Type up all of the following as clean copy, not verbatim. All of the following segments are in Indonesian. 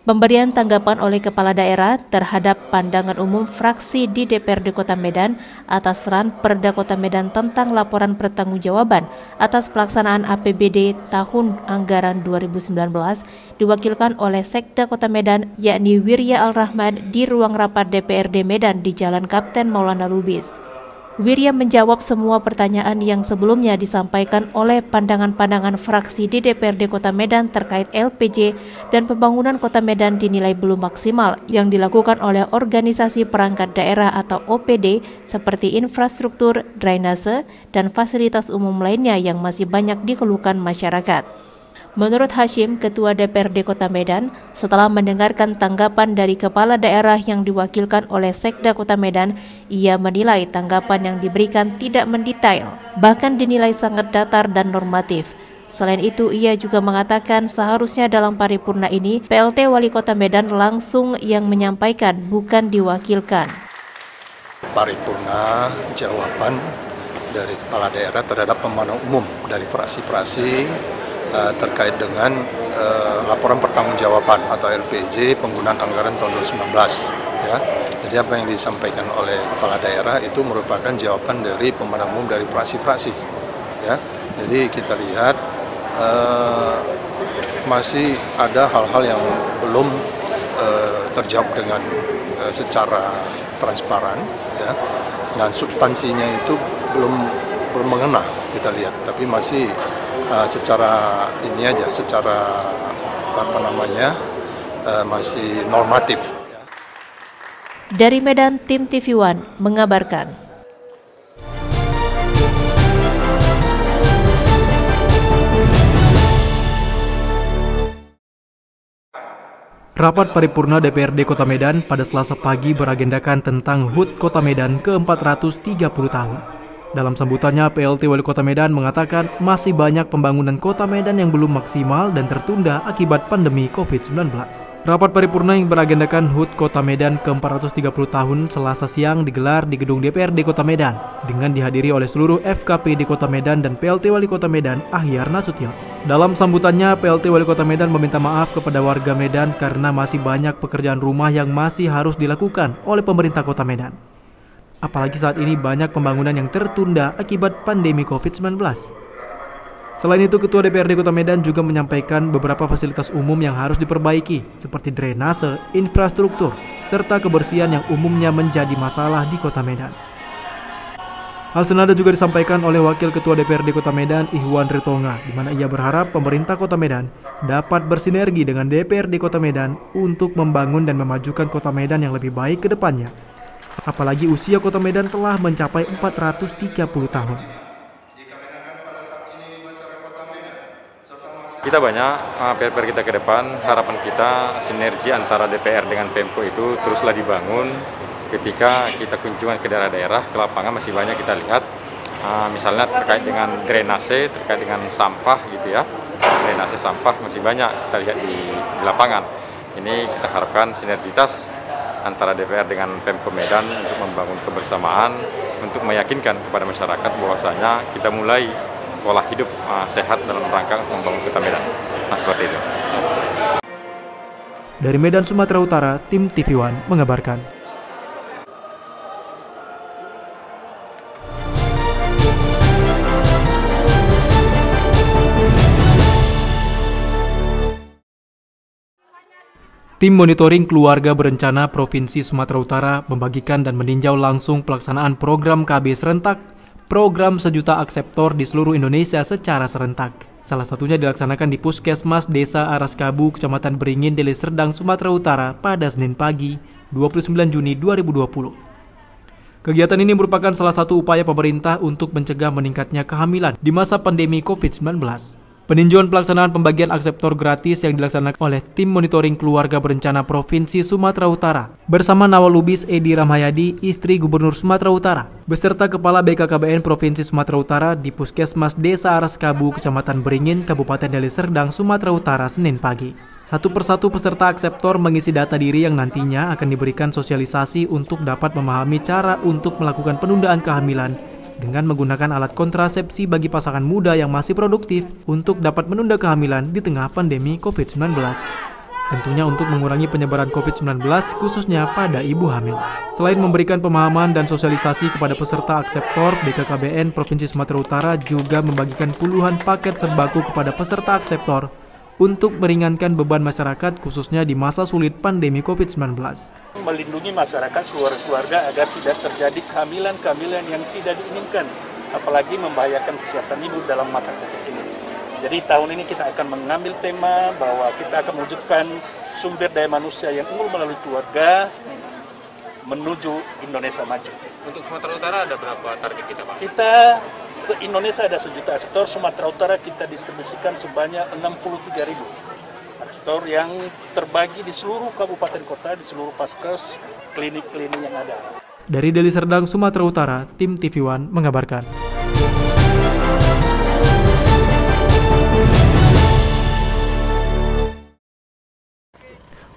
Pemberian tanggapan oleh Kepala Daerah terhadap pandangan umum fraksi di DPRD Kota Medan atas SRAN Perda Kota Medan tentang laporan pertanggungjawaban atas pelaksanaan APBD tahun anggaran 2019 diwakilkan oleh Sekda Kota Medan yakni Wirya Al-Rahman di ruang rapat DPRD Medan di Jalan Kapten Maulana Lubis. Wirya menjawab semua pertanyaan yang sebelumnya disampaikan oleh pandangan-pandangan fraksi di DPRD Kota Medan terkait LPJ dan pembangunan Kota Medan dinilai belum maksimal yang dilakukan oleh organisasi perangkat daerah atau OPD seperti infrastruktur, drainase, dan fasilitas umum lainnya yang masih banyak dikeluhkan masyarakat. Menurut Hashim, Ketua DPRD Kota Medan, setelah mendengarkan tanggapan dari Kepala Daerah yang diwakilkan oleh Sekda Kota Medan, ia menilai tanggapan yang diberikan tidak mendetail, bahkan dinilai sangat datar dan normatif. Selain itu, ia juga mengatakan seharusnya dalam paripurna ini, PLT Wali Kota Medan langsung yang menyampaikan, bukan diwakilkan. Paripurna jawaban dari Kepala Daerah terhadap pemandang umum dari fraksi-fraksi terkait dengan laporan pertanggungjawaban atau LPJ penggunaan anggaran tahun 2019 ya. Jadi apa yang disampaikan oleh Kepala Daerah itu merupakan jawaban dari pemandang umum dari fraksi-fraksi ya. Jadi kita lihat masih ada hal-hal yang belum terjawab dengan secara transparan ya. Dan substansinya itu belum mengena kita lihat, tapi masih secara ini aja, secara masih normatif. Dari Medan, tim TV One mengabarkan. Rapat paripurna DPRD Kota Medan pada Selasa pagi beragendakan tentang HUT Kota Medan ke-430 tahun. Dalam sambutannya, PLT Wali Kota Medan mengatakan masih banyak pembangunan Kota Medan yang belum maksimal dan tertunda akibat pandemi COVID-19. Rapat paripurna yang beragendakan HUT Kota Medan ke-430 tahun Selasa siang digelar di gedung DPRD Kota Medan dengan dihadiri oleh seluruh FKP di Kota Medan dan PLT Wali Kota Medan Ahyar Nasution. Dalam sambutannya, PLT Wali Kota Medan meminta maaf kepada warga Medan karena masih banyak pekerjaan rumah yang masih harus dilakukan oleh pemerintah Kota Medan. Apalagi saat ini banyak pembangunan yang tertunda akibat pandemi COVID-19. Selain itu, Ketua DPRD Kota Medan juga menyampaikan beberapa fasilitas umum yang harus diperbaiki, seperti drainase, infrastruktur, serta kebersihan yang umumnya menjadi masalah di Kota Medan. Hal senada juga disampaikan oleh Wakil Ketua DPRD Kota Medan, Ihwan Ritonga, di mana ia berharap pemerintah Kota Medan dapat bersinergi dengan DPRD Kota Medan untuk membangun dan memajukan Kota Medan yang lebih baik ke depannya. Apalagi usia Kota Medan telah mencapai 430 tahun. Kita banyak PR kita ke depan, harapan kita sinergi antara DPR dengan Pemko itu teruslah dibangun. Ketika kita kunjungan ke daerah-daerah, ke lapangan masih banyak kita lihat, misalnya terkait dengan drainase, terkait dengan sampah gitu ya. Drainase sampah masih banyak kita lihat di lapangan. Ini kita harapkan sinergitas antara DPR dengan Pemko Medan untuk membangun kebersamaan, untuk meyakinkan kepada masyarakat bahwasanya kita mulai pola hidup sehat dalam rangka membangun Kota Medan. Nah, seperti itu. Dari Medan, Sumatera Utara, tim TV One mengabarkan. Tim Monitoring Keluarga Berencana Provinsi Sumatera Utara membagikan dan meninjau langsung pelaksanaan program KB serentak, program sejuta akseptor di seluruh Indonesia secara serentak. Salah satunya dilaksanakan di Puskesmas Desa Araskabu, Kecamatan Beringin, Deli Serdang, Sumatera Utara pada Senin pagi, 29 Juni 2020. Kegiatan ini merupakan salah satu upaya pemerintah untuk mencegah meningkatnya kehamilan di masa pandemi COVID-19. Peninjauan pelaksanaan pembagian akseptor gratis yang dilaksanakan oleh Tim Monitoring Keluarga Berencana Provinsi Sumatera Utara bersama Nawalubis Edi Ramhayadi, istri Gubernur Sumatera Utara, beserta Kepala BKKBN Provinsi Sumatera Utara di Puskesmas Desa Araskabu, Kecamatan Beringin, Kabupaten Deli Serdang, Sumatera Utara, Senin pagi. Satu persatu peserta akseptor mengisi data diri yang nantinya akan diberikan sosialisasi untuk dapat memahami cara untuk melakukan penundaan kehamilan dengan menggunakan alat kontrasepsi bagi pasangan muda yang masih produktif untuk dapat menunda kehamilan di tengah pandemi COVID-19. tentunya untuk mengurangi penyebaran COVID-19 khususnya pada ibu hamil. Selain memberikan pemahaman dan sosialisasi kepada peserta akseptor, BKKBN Provinsi Sumatera Utara juga membagikan puluhan paket sembako kepada peserta akseptor untuk meringankan beban masyarakat khususnya di masa sulit pandemi COVID-19. Melindungi masyarakat, keluarga agar tidak terjadi kehamilan-kehamilan yang tidak diinginkan, apalagi membahayakan kesehatan ibu dalam masa COVID ini. Jadi tahun ini kita akan mengambil tema bahwa kita akan mewujudkan sumber daya manusia yang unggul melalui keluarga menuju Indonesia maju. Untuk Sumatera Utara ada berapa target kita, Pak? Kita se-Indonesia ada 1 juta akseptor, Sumatera Utara kita distribusikan sebanyak 63.000 akseptor yang terbagi di seluruh kabupaten kota, di seluruh paskes, klinik-klinik yang ada. Dari Deli Serdang, Sumatera Utara, tim TV One mengabarkan.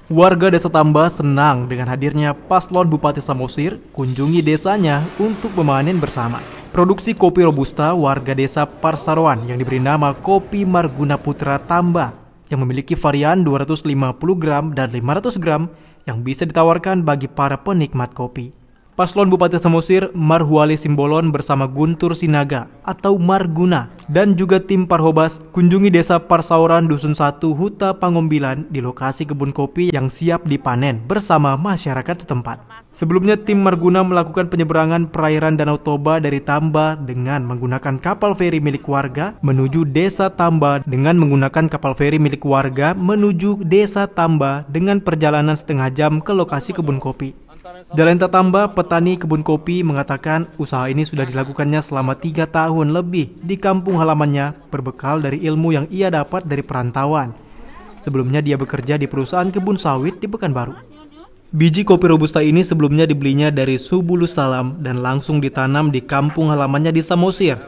Warga Desa Tamba senang dengan hadirnya paslon Bupati Samosir kunjungi desanya untuk memanen bersama. Produksi kopi Robusta warga desa Parsaroan yang diberi nama Kopi Marguna Putra Tamba yang memiliki varian 250 gram dan 500 gram yang bisa ditawarkan bagi para penikmat kopi. Paslon Bupati Samosir Marhuale Simbolon bersama Guntur Sinaga atau Marguna dan juga tim Parhobas kunjungi desa Parsauran Dusun 1 Huta Pangombilan di lokasi kebun kopi yang siap dipanen bersama masyarakat setempat. Sebelumnya tim Marguna melakukan penyeberangan perairan Danau Toba dari Tamba dengan menggunakan kapal feri milik warga menuju desa Tamba dengan menggunakan kapal feri milik warga menuju desa Tamba dengan perjalanan setengah jam ke lokasi kebun kopi. Jalenta Tamba, petani kebun kopi, mengatakan usaha ini sudah dilakukannya selama 3 tahun lebih di kampung halamannya berbekal dari ilmu yang ia dapat dari perantauan. Sebelumnya dia bekerja di perusahaan kebun sawit di Pekanbaru. Biji kopi Robusta ini sebelumnya dibelinya dari Subulus Salam dan langsung ditanam di kampung halamannya di Samosir.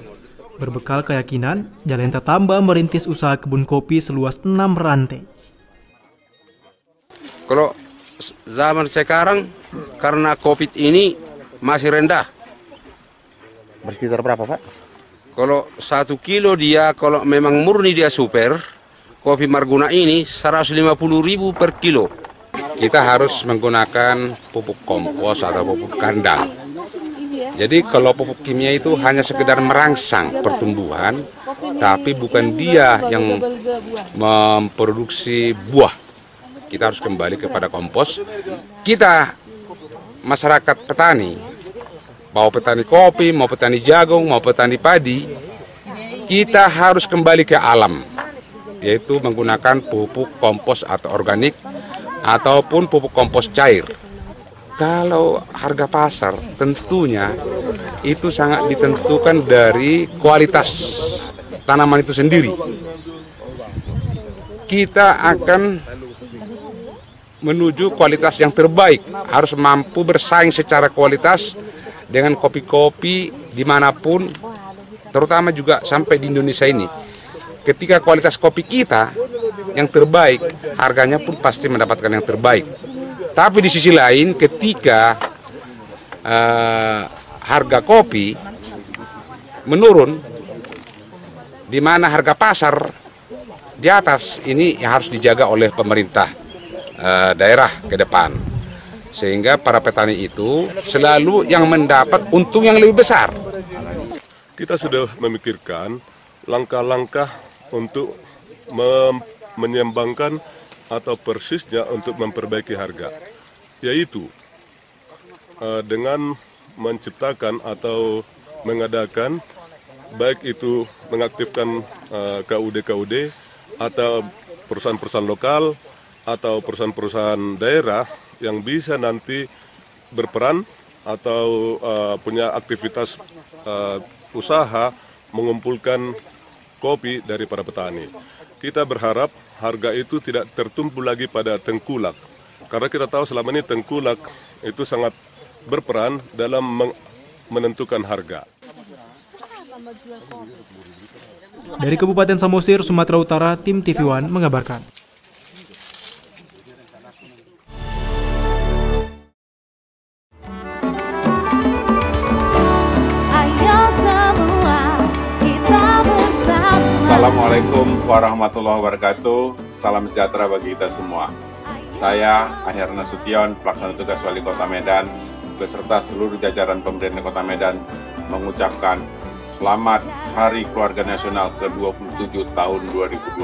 Berbekal keyakinan, Jalenta Tamba merintis usaha kebun kopi seluas 6 rantai. Kalau zaman sekarang karena COVID ini masih rendah. Bersekitar berapa, Pak? Kalau 1 kilo dia, kalau memang murni dia super, kopi Marguna ini 150.000 per kilo. Kita harus menggunakan pupuk kompos atau pupuk kandang. Jadi kalau pupuk kimia itu hanya sekedar merangsang pertumbuhan, tapi bukan dia yang memproduksi buah. Kita harus kembali kepada kompos. Kita masyarakat petani, mau petani kopi, mau petani jagung, mau petani padi, kita harus kembali ke alam, yaitu menggunakan pupuk kompos atau organik ataupun pupuk kompos cair. Kalau harga pasar tentunya itu sangat ditentukan dari kualitas tanaman itu sendiri. Kita akan menuju kualitas yang terbaik, harus mampu bersaing secara kualitas dengan kopi-kopi dimanapun, terutama juga sampai di Indonesia ini. Ketika kualitas kopi kita yang terbaik, harganya pun pasti mendapatkan yang terbaik. Tapi di sisi lain, ketika harga kopi menurun, di mana harga pasar di atas, ini yang harus dijaga oleh pemerintah daerah ke depan, sehingga para petani itu selalu yang mendapat untung yang lebih besar. Kita sudah memikirkan langkah-langkah untuk menyeimbangkan atau persisnya untuk memperbaiki harga, yaitu dengan menciptakan atau mengadakan, baik itu mengaktifkan KUD-KUD atau perusahaan-perusahaan lokal atau perusahaan-perusahaan daerah yang bisa nanti berperan atau punya aktivitas usaha mengumpulkan kopi dari para petani. Kita berharap harga itu tidak tertumpu lagi pada tengkulak, karena kita tahu selama ini tengkulak itu sangat berperan dalam menentukan harga. Dari Kabupaten Samosir, Sumatera Utara, tim TV One mengabarkan. Assalamualaikum warahmatullahi wabarakatuh. Salam sejahtera bagi kita semua. Saya, Aher Nasution, pelaksana tugas Wali Kota Medan, beserta seluruh jajaran pemerintah Kota Medan mengucapkan selamat Hari Keluarga Nasional ke-27 tahun 2020.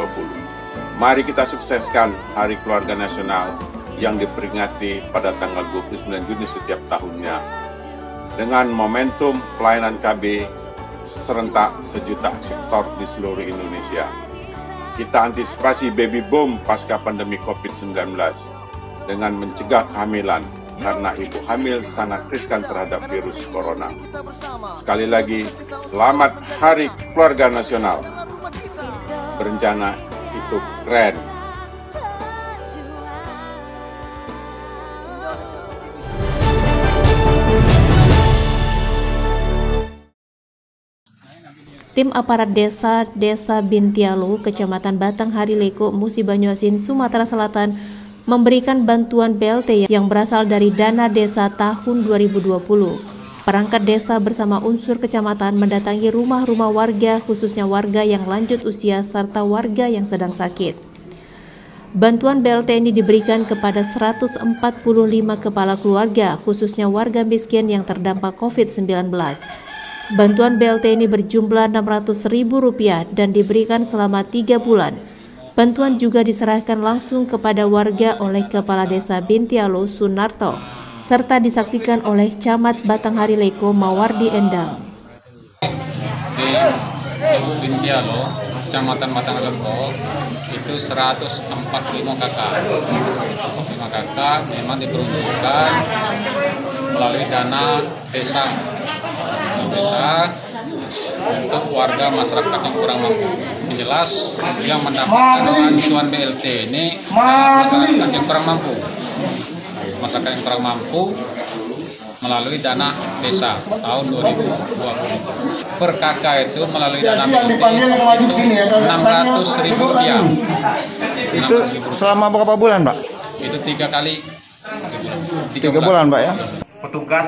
Mari kita sukseskan Hari Keluarga Nasional yang diperingati pada tanggal 29 Juni setiap tahunnya dengan momentum pelayanan KB serentak sejuta sektor di seluruh Indonesia. Kita antisipasi baby boom pasca pandemi COVID-19 dengan mencegah kehamilan karena ibu hamil sangat riskan terhadap virus corona. Sekali lagi, selamat Hari Keluarga Nasional. Berencana itu keren. Tim aparat Desa Bintialo, Kecamatan Batang Harileko, Musi Banyuasin, Sumatera Selatan memberikan bantuan BLT yang berasal dari dana desa tahun 2020. Perangkat desa bersama unsur kecamatan mendatangi rumah-rumah warga, khususnya warga yang lanjut usia serta warga yang sedang sakit. Bantuan BLT ini diberikan kepada 145 kepala keluarga, khususnya warga miskin yang terdampak COVID-19. Bantuan BLT ini berjumlah Rp600.000 dan diberikan selama 3 bulan. Bantuan juga diserahkan langsung kepada warga oleh Kepala Desa Bintialo Sunarto, serta disaksikan oleh Camat Batang Harileko Mawardi Endang. Di Bintialo, Kecamatan Batang Harileko, itu 145 kakak. 45 kakak memang diperuntukkan melalui dana desa untuk warga masyarakat yang kurang mampu. Jelas yang mendapatkan bantuan BLT ini masyarakat yang kurang mampu. Masyarakat yang kurang mampu melalui dana desa tahun 2020. Per kakak itu melalui dana BLT Rp600.000. Itu selama berapa bulan, Pak? Itu 3 kali. 3 bulan, Pak ya. Petugas.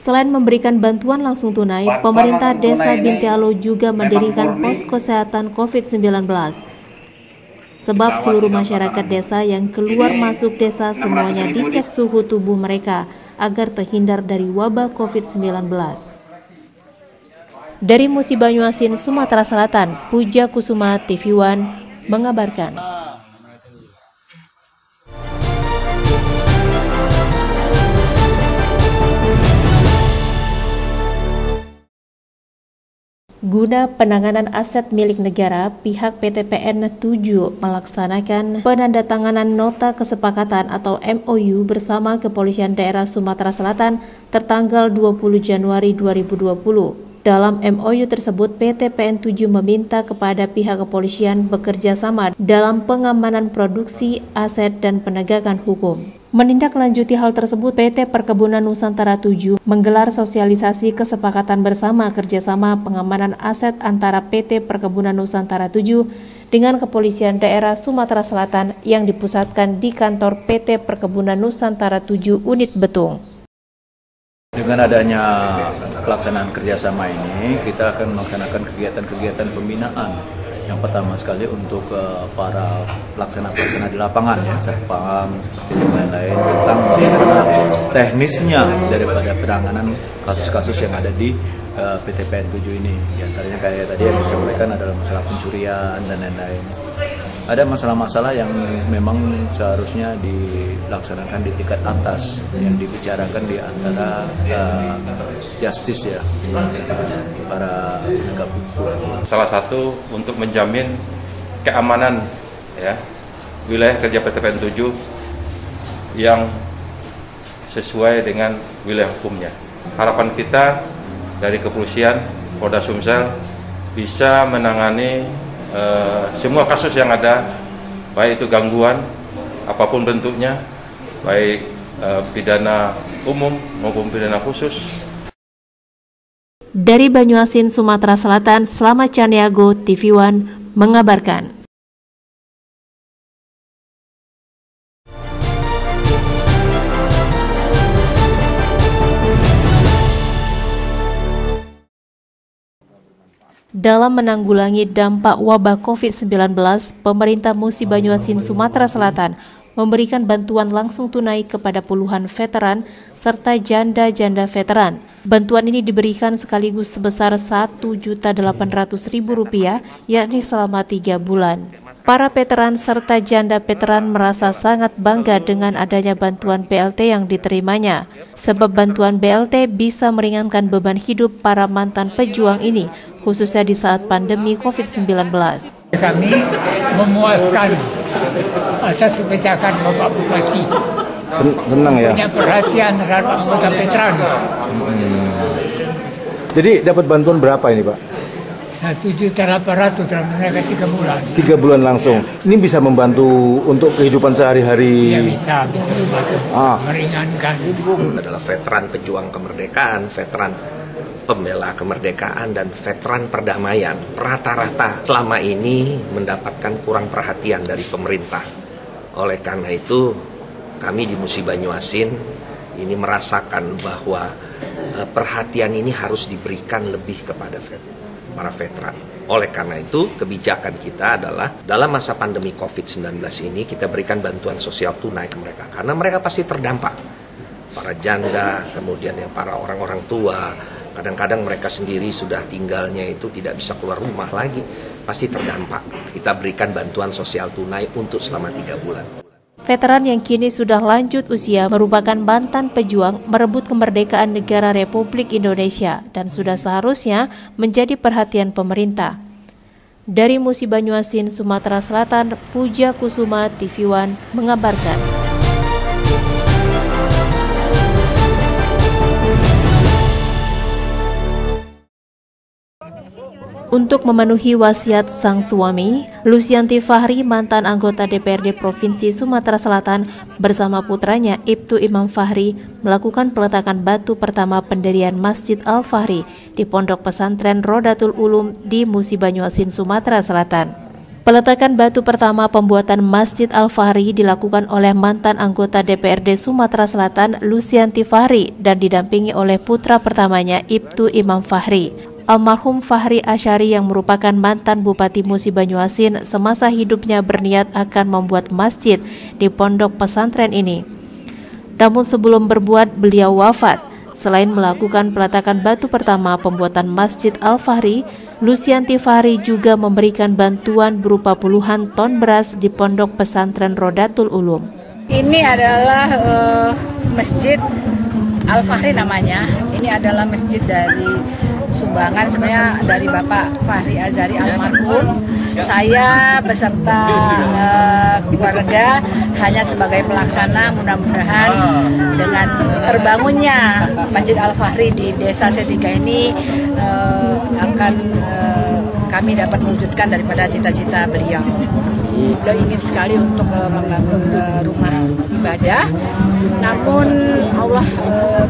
Selain memberikan bantuan langsung tunai, pemerintah Desa Bintialo juga mendirikan pos kesehatan COVID-19. Sebab seluruh masyarakat desa yang keluar masuk desa semuanya dicek suhu tubuh mereka agar terhindar dari wabah COVID-19. Dari Musi Banyuasin, Sumatera Selatan, Puja Kusuma, TV One mengabarkan. Guna penanganan aset milik negara, pihak PT PN 7 melaksanakan penandatanganan nota kesepakatan atau MOU bersama Kepolisian Daerah Sumatera Selatan tertanggal 20 Januari 2020. Dalam MOU tersebut, PT PN 7 meminta kepada pihak kepolisian bekerja sama dalam pengamanan produksi, aset, dan penegakan hukum. Menindaklanjuti hal tersebut, PT Perkebunan Nusantara 7 menggelar sosialisasi kesepakatan bersama kerjasama pengamanan aset antara PT Perkebunan Nusantara 7 dengan Kepolisian Daerah Sumatera Selatan yang dipusatkan di kantor PT Perkebunan Nusantara 7 Unit Betung. Dengan adanya pelaksanaan kerjasama ini, kita akan melaksanakan kegiatan-kegiatan pembinaan. Yang pertama sekali untuk para pelaksana-pelaksana di lapangan, ya, satpam seperti yang lain-lain, tentang bagaimana teknisnya daripada penanganan kasus-kasus yang ada di PT PN 7 ini. Di antaranya kayak tadi yang disampaikan adalah masalah pencurian dan lain-lain. Ada masalah-masalah yang memang seharusnya dilaksanakan di tingkat atas, yang dibicarakan di antara justice, ya, para penegak hukum. Salah satu untuk menjamin keamanan, ya, wilayah kerja PT PN 7 yang sesuai dengan wilayah hukumnya. Harapan kita dari kepolisian Polda Sumsel bisa menangani semua kasus yang ada, baik itu gangguan apapun bentuknya, baik pidana umum maupun pidana khusus. Dari Banyuasin, Sumatera Selatan, Slamet Caniago, TV One mengabarkan. Dalam menanggulangi dampak wabah COVID-19, pemerintah Musi Banyuasin, Sumatera Selatan memberikan bantuan langsung tunai kepada puluhan veteran serta janda-janda veteran. Bantuan ini diberikan sekaligus sebesar Rp1.800.000, yakni selama 3 bulan. Para veteran serta janda veteran merasa sangat bangga dengan adanya bantuan BLT yang diterimanya, sebab bantuan BLT bisa meringankan beban hidup para mantan pejuang ini, khususnya di saat pandemi COVID-19. Kami memuaskan atas kebijakan Bapak Bupati. Senang ya? Punya perhatian terhadap anggota veteran. Jadi dapat bantuan berapa ini Pak? Rp1.800.000 dalam mereka 3 bulan. 3 bulan langsung. Ini bisa membantu untuk kehidupan sehari-hari? Ya bisa membantu, meringankan. Adalah veteran pejuang kemerdekaan, veteran pembela kemerdekaan, dan veteran perdamaian. Rata-rata selama ini mendapatkan kurang perhatian dari pemerintah. Oleh karena itu, kami di Musi Banyuasin ini merasakan bahwa perhatian ini harus diberikan lebih kepada para veteran. Oleh karena itu, kebijakan kita adalah dalam masa pandemi COVID-19 ini kita berikan bantuan sosial tunai ke mereka. Karena mereka pasti terdampak. Para janda, kemudian yang para orang-orang tua, kadang-kadang mereka sendiri sudah tinggalnya itu tidak bisa keluar rumah lagi, pasti terdampak. Kita berikan bantuan sosial tunai untuk selama 3 bulan. Veteran yang kini sudah lanjut usia merupakan mantan pejuang merebut kemerdekaan negara Republik Indonesia dan sudah seharusnya menjadi perhatian pemerintah. Dari Musi Banyuasin, Sumatera Selatan, Puja Kusuma, TV One mengabarkan. Untuk memenuhi wasiat sang suami, Lucianti Fahri, mantan anggota DPRD Provinsi Sumatera Selatan, bersama putranya Ibtu Imam Fahri melakukan peletakan batu pertama pendirian Masjid Al-Fahri di Pondok Pesantren Rodatul Ulum di Musi Banyuasin, Sumatera Selatan. Peletakan batu pertama pembuatan Masjid Al-Fahri dilakukan oleh mantan anggota DPRD Sumatera Selatan, Lucianti Fahri, dan didampingi oleh putra pertamanya Ibtu Imam Fahri. Almarhum Fahri Asyari yang merupakan mantan Bupati Musi Banyuasin semasa hidupnya berniat akan membuat masjid di pondok pesantren ini. Namun sebelum berbuat, beliau wafat. Selain melakukan peletakan batu pertama pembuatan Masjid Al-Fahri, Lucianti Fahri juga memberikan bantuan berupa puluhan ton beras di pondok pesantren Rodatul Ulum. Ini adalah Masjid Al-Fahri namanya. Ini adalah masjid dari sumbangan sebenarnya dari Bapak Fahri Azari almarhum. Saya beserta keluarga hanya sebagai pelaksana. Mudah-mudahan dengan terbangunnya Masjid Al-Fahri di Desa Setiga ini akan kami dapat mewujudkan daripada cita-cita beliau. Beliau ingin sekali untuk membangun rumah ibadah, namun Allah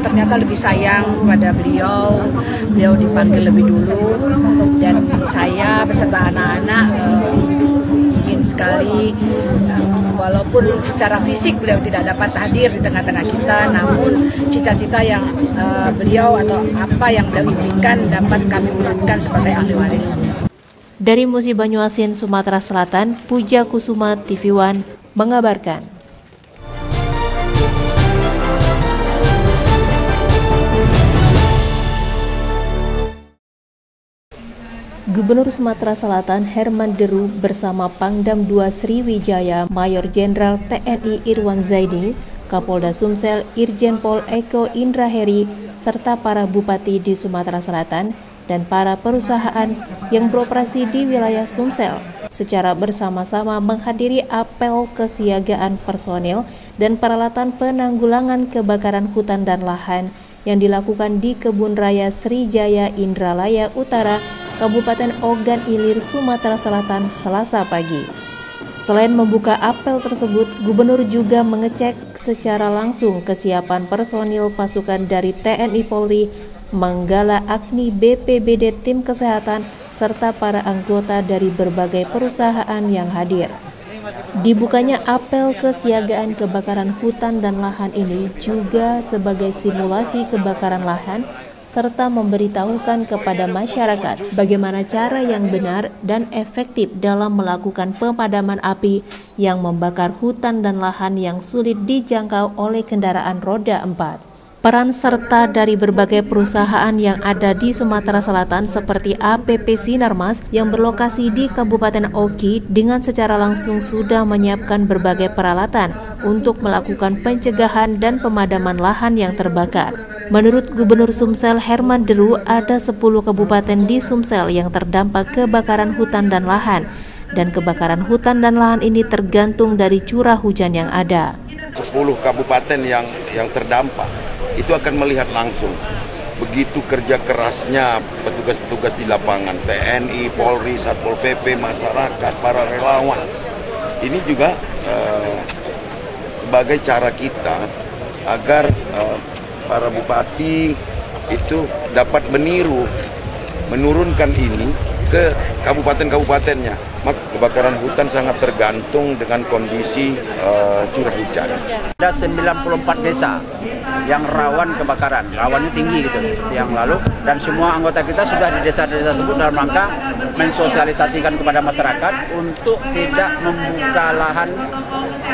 ternyata lebih sayang kepada beliau. Beliau dipanggil lebih dulu, dan saya beserta anak-anak ingin sekali, walaupun secara fisik beliau tidak dapat hadir di tengah-tengah kita, namun cita-cita yang beliau atau apa yang beliau impikan dapat kami wujudkan sebagai ahli waris. Dari Musi Banyuasin, Sumatera Selatan, Puja Kusuma, TV One mengabarkan. Gubernur Sumatera Selatan Herman Deru bersama Pangdam II Sriwijaya Mayor Jenderal TNI Irwan Zaidi, Kapolda Sumsel Irjen Pol Eko Indra Heri, serta para bupati di Sumatera Selatan dan para perusahaan yang beroperasi di wilayah Sumsel secara bersama-sama menghadiri apel kesiagaan personil dan peralatan penanggulangan kebakaran hutan dan lahan yang dilakukan di Kebun Raya Srijaya Indralaya Utara, Kabupaten Ogan Ilir, Sumatera Selatan, Selasa pagi. Selain membuka apel tersebut, Gubernur juga mengecek secara langsung kesiapan personil pasukan dari TNI Polri, Manggala Agni BPBD tim kesehatan, serta para anggota dari berbagai perusahaan yang hadir. Dibukanya apel kesiagaan kebakaran hutan dan lahan ini juga sebagai simulasi kebakaran lahan serta memberitahukan kepada masyarakat bagaimana cara yang benar dan efektif dalam melakukan pemadaman api yang membakar hutan dan lahan yang sulit dijangkau oleh kendaraan roda 4. Peran serta dari berbagai perusahaan yang ada di Sumatera Selatan seperti APP Sinarmas yang berlokasi di Kabupaten Oki dengan secara langsung sudah menyiapkan berbagai peralatan untuk melakukan pencegahan dan pemadaman lahan yang terbakar. Menurut Gubernur Sumsel Herman Deru, ada 10 kabupaten di Sumsel yang terdampak kebakaran hutan dan lahan, dan kebakaran hutan dan lahan ini tergantung dari curah hujan yang ada. 10 kabupaten yang terdampak itu akan melihat langsung begitu kerja kerasnya petugas-petugas di lapangan, TNI, Polri, Satpol PP, masyarakat, para relawan. Ini juga sebagai cara kita agar para bupati itu dapat menurunkan ini ke kabupaten-kabupatennya. Maka kebakaran hutan sangat tergantung dengan kondisi curah hujan. Ada 94 desa yang rawan kebakaran, rawannya tinggi gitu yang lalu, dan semua anggota kita sudah di desa-desa tersebut dalam rangka mensosialisasikan kepada masyarakat untuk tidak membuka lahan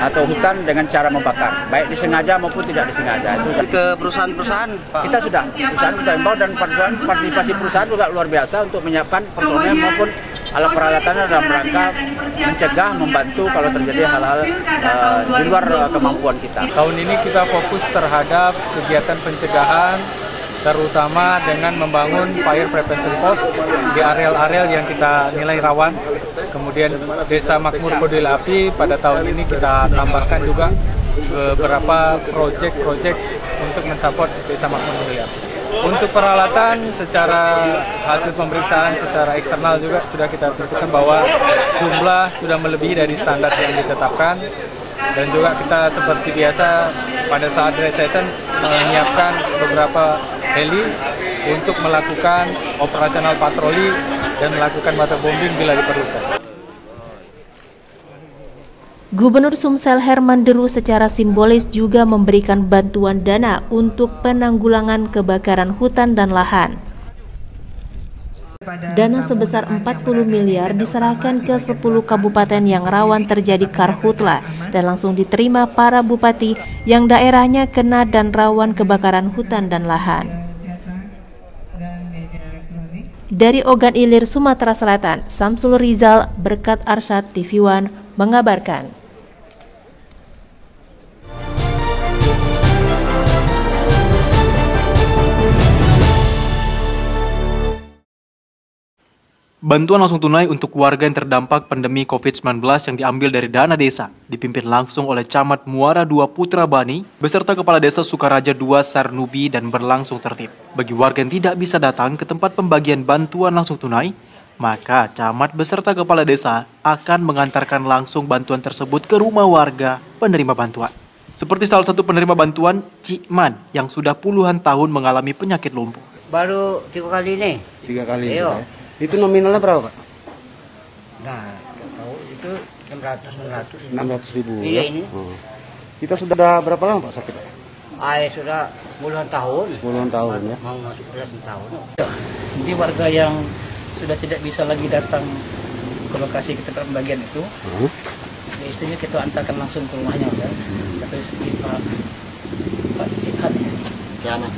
atau hutan dengan cara membakar, baik disengaja maupun tidak disengaja. Itu ke perusahaan-perusahaan, Pak. Kita sudah imbau, dan partisipasi perusahaan juga luar biasa untuk menyiapkan personel maupun alat peralatannya dalam rangka mencegah, membantu kalau terjadi hal-hal di luar kemampuan kita. Tahun ini kita fokus terhadap kegiatan pencegahan, terutama dengan membangun fire prevention post di areal-areal yang kita nilai rawan. Kemudian Desa Makmur Kodil Api pada tahun ini kita tambahkan juga beberapa proyek-proyek untuk mensupport Desa Makmur Kodil Api. Untuk peralatan, secara hasil pemeriksaan secara eksternal juga sudah kita tentukan bahwa jumlah sudah melebihi dari standar yang ditetapkan, dan juga kita seperti biasa pada saat dry season menyiapkan beberapa heli untuk melakukan operasional patroli dan melakukan waterbombing bila diperlukan. Gubernur Sumsel Herman Deru secara simbolis juga memberikan bantuan dana untuk penanggulangan kebakaran hutan dan lahan. Dana sebesar 40 miliar diserahkan ke 10 kabupaten yang rawan terjadi karhutla dan langsung diterima para bupati yang daerahnya kena dan rawan kebakaran hutan dan lahan. Dari Ogan Ilir, Sumatera Selatan, Samsul Rizal, Berkat Arsyad, TV One mengabarkan. Bantuan langsung tunai untuk warga yang terdampak pandemi COVID-19 yang diambil dari dana desa dipimpin langsung oleh Camat Muara II Putra Bani beserta Kepala Desa Sukaraja II Sarnubi dan berlangsung tertib. Bagi warga yang tidak bisa datang ke tempat pembagian bantuan langsung tunai, maka Camat beserta Kepala Desa akan mengantarkan langsung bantuan tersebut ke rumah warga penerima bantuan. Seperti salah satu penerima bantuan, Cik Man, yang sudah puluhan tahun mengalami penyakit lumpuh. Baru 3 kali ini. 3 kali. Iya. Itu nominalnya berapa, Pak? Nah, tahu itu 600 ribu. Iya ya? ini. Kita sudah berapa lama, Pak, sakit? Sudah puluhan tahun. Puluhan tahun ya. Mau masuk belasan tahun. Jadi warga yang sudah tidak bisa lagi datang ke lokasi kita pembagian itu, ya istrinya kita antarkan langsung ke rumahnya, kan? Atau Pak Cihan,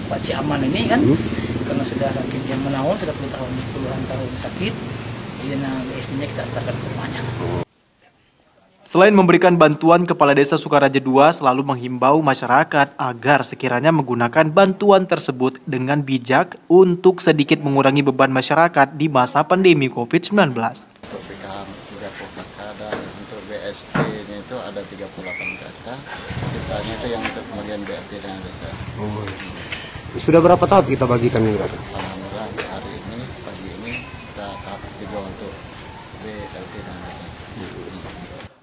Pak Ciaman ini kan, karena sudah sakit yang menahun, sudah puluhan tahun sakit, jadi istrinya kita antarkan ke rumahnya. Selain memberikan bantuan, Kepala Desa Sukaraja II selalu menghimbau masyarakat agar sekiranya menggunakan bantuan tersebut dengan bijak untuk sedikit mengurangi beban masyarakat di masa pandemi COVID-19. Untuk PKH 30 kakak dan untuk BST-nya itu ada 38 kakak, sisanya itu yang untuk kemudian BRT dan desa. Sudah berapa tahap kita bagikan ini, Pak? Alhamdulillah hari ini, pagi ini kita tahap 3 untuk BLT dan desa.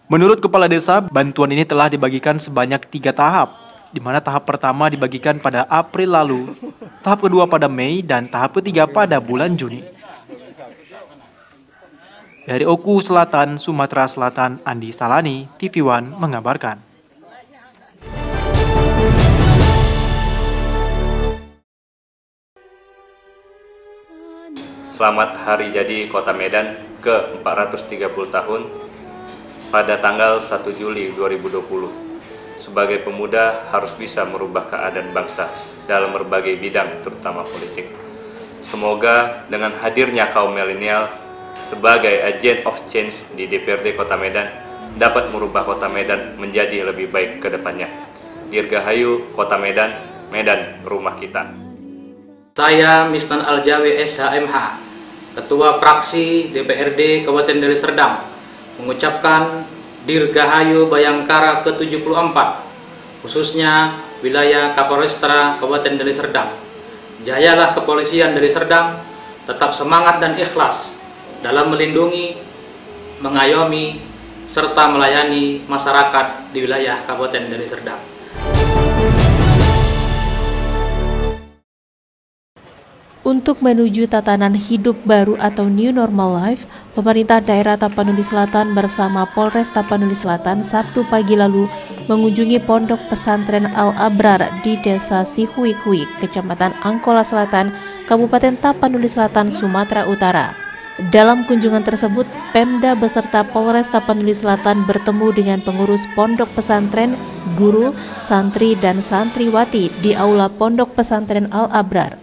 Menurut Kepala Desa, bantuan ini telah dibagikan sebanyak 3 tahap, di mana tahap pertama dibagikan pada April lalu, tahap kedua pada Mei, dan tahap ketiga pada bulan Juni. Dari Oku Selatan, Sumatera Selatan, Andi Salani, TV One mengabarkan. Selamat Hari Jadi Kota Medan ke-430 tahun pada tanggal 1 Juli 2020. Sebagai pemuda harus bisa merubah keadaan bangsa dalam berbagai bidang, terutama politik. Semoga dengan hadirnya kaum milenial sebagai agent of change di DPRD Kota Medan dapat merubah Kota Medan menjadi lebih baik ke depannya. Dirgahayu Kota Medan, Medan rumah kita. Saya Misnan Aljawi SHMH, Ketua Fraksi DPRD Kabupaten Deli Serdang, mengucapkan Dirgahayu Bayangkara ke-74, khususnya wilayah Kapolrestra Kabupaten Deli Serdang. Jayalah kepolisian Deli Serdang, tetap semangat dan ikhlas dalam melindungi, mengayomi, serta melayani masyarakat di wilayah Kabupaten Deli Serdang. Untuk menuju tatanan hidup baru atau New Normal Life, pemerintah daerah Tapanuli Selatan bersama Polres Tapanuli Selatan Sabtu pagi lalu mengunjungi Pondok Pesantren Al-Abrar di Desa Sihui-Hui, Kecamatan Angkola Selatan, Kabupaten Tapanuli Selatan, Sumatera Utara. Dalam kunjungan tersebut, Pemda beserta Polres Tapanuli Selatan bertemu dengan pengurus pondok pesantren, guru, santri, dan santriwati di Aula Pondok Pesantren Al-Abrar.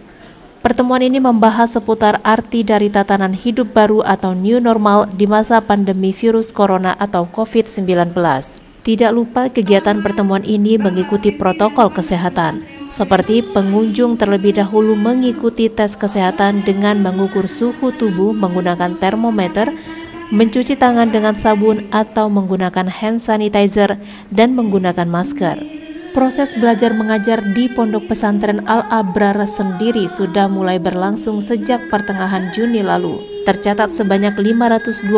Pertemuan ini membahas seputar arti dari tatanan hidup baru atau new normal di masa pandemi virus corona atau COVID-19. Tidak lupa kegiatan pertemuan ini mengikuti protokol kesehatan, seperti pengunjung terlebih dahulu mengikuti tes kesehatan dengan mengukur suhu tubuh menggunakan termometer, mencuci tangan dengan sabun atau menggunakan hand sanitizer, dan menggunakan masker. Proses belajar mengajar di Pondok Pesantren Al-Abrar sendiri sudah mulai berlangsung sejak pertengahan Juni lalu. Tercatat sebanyak 525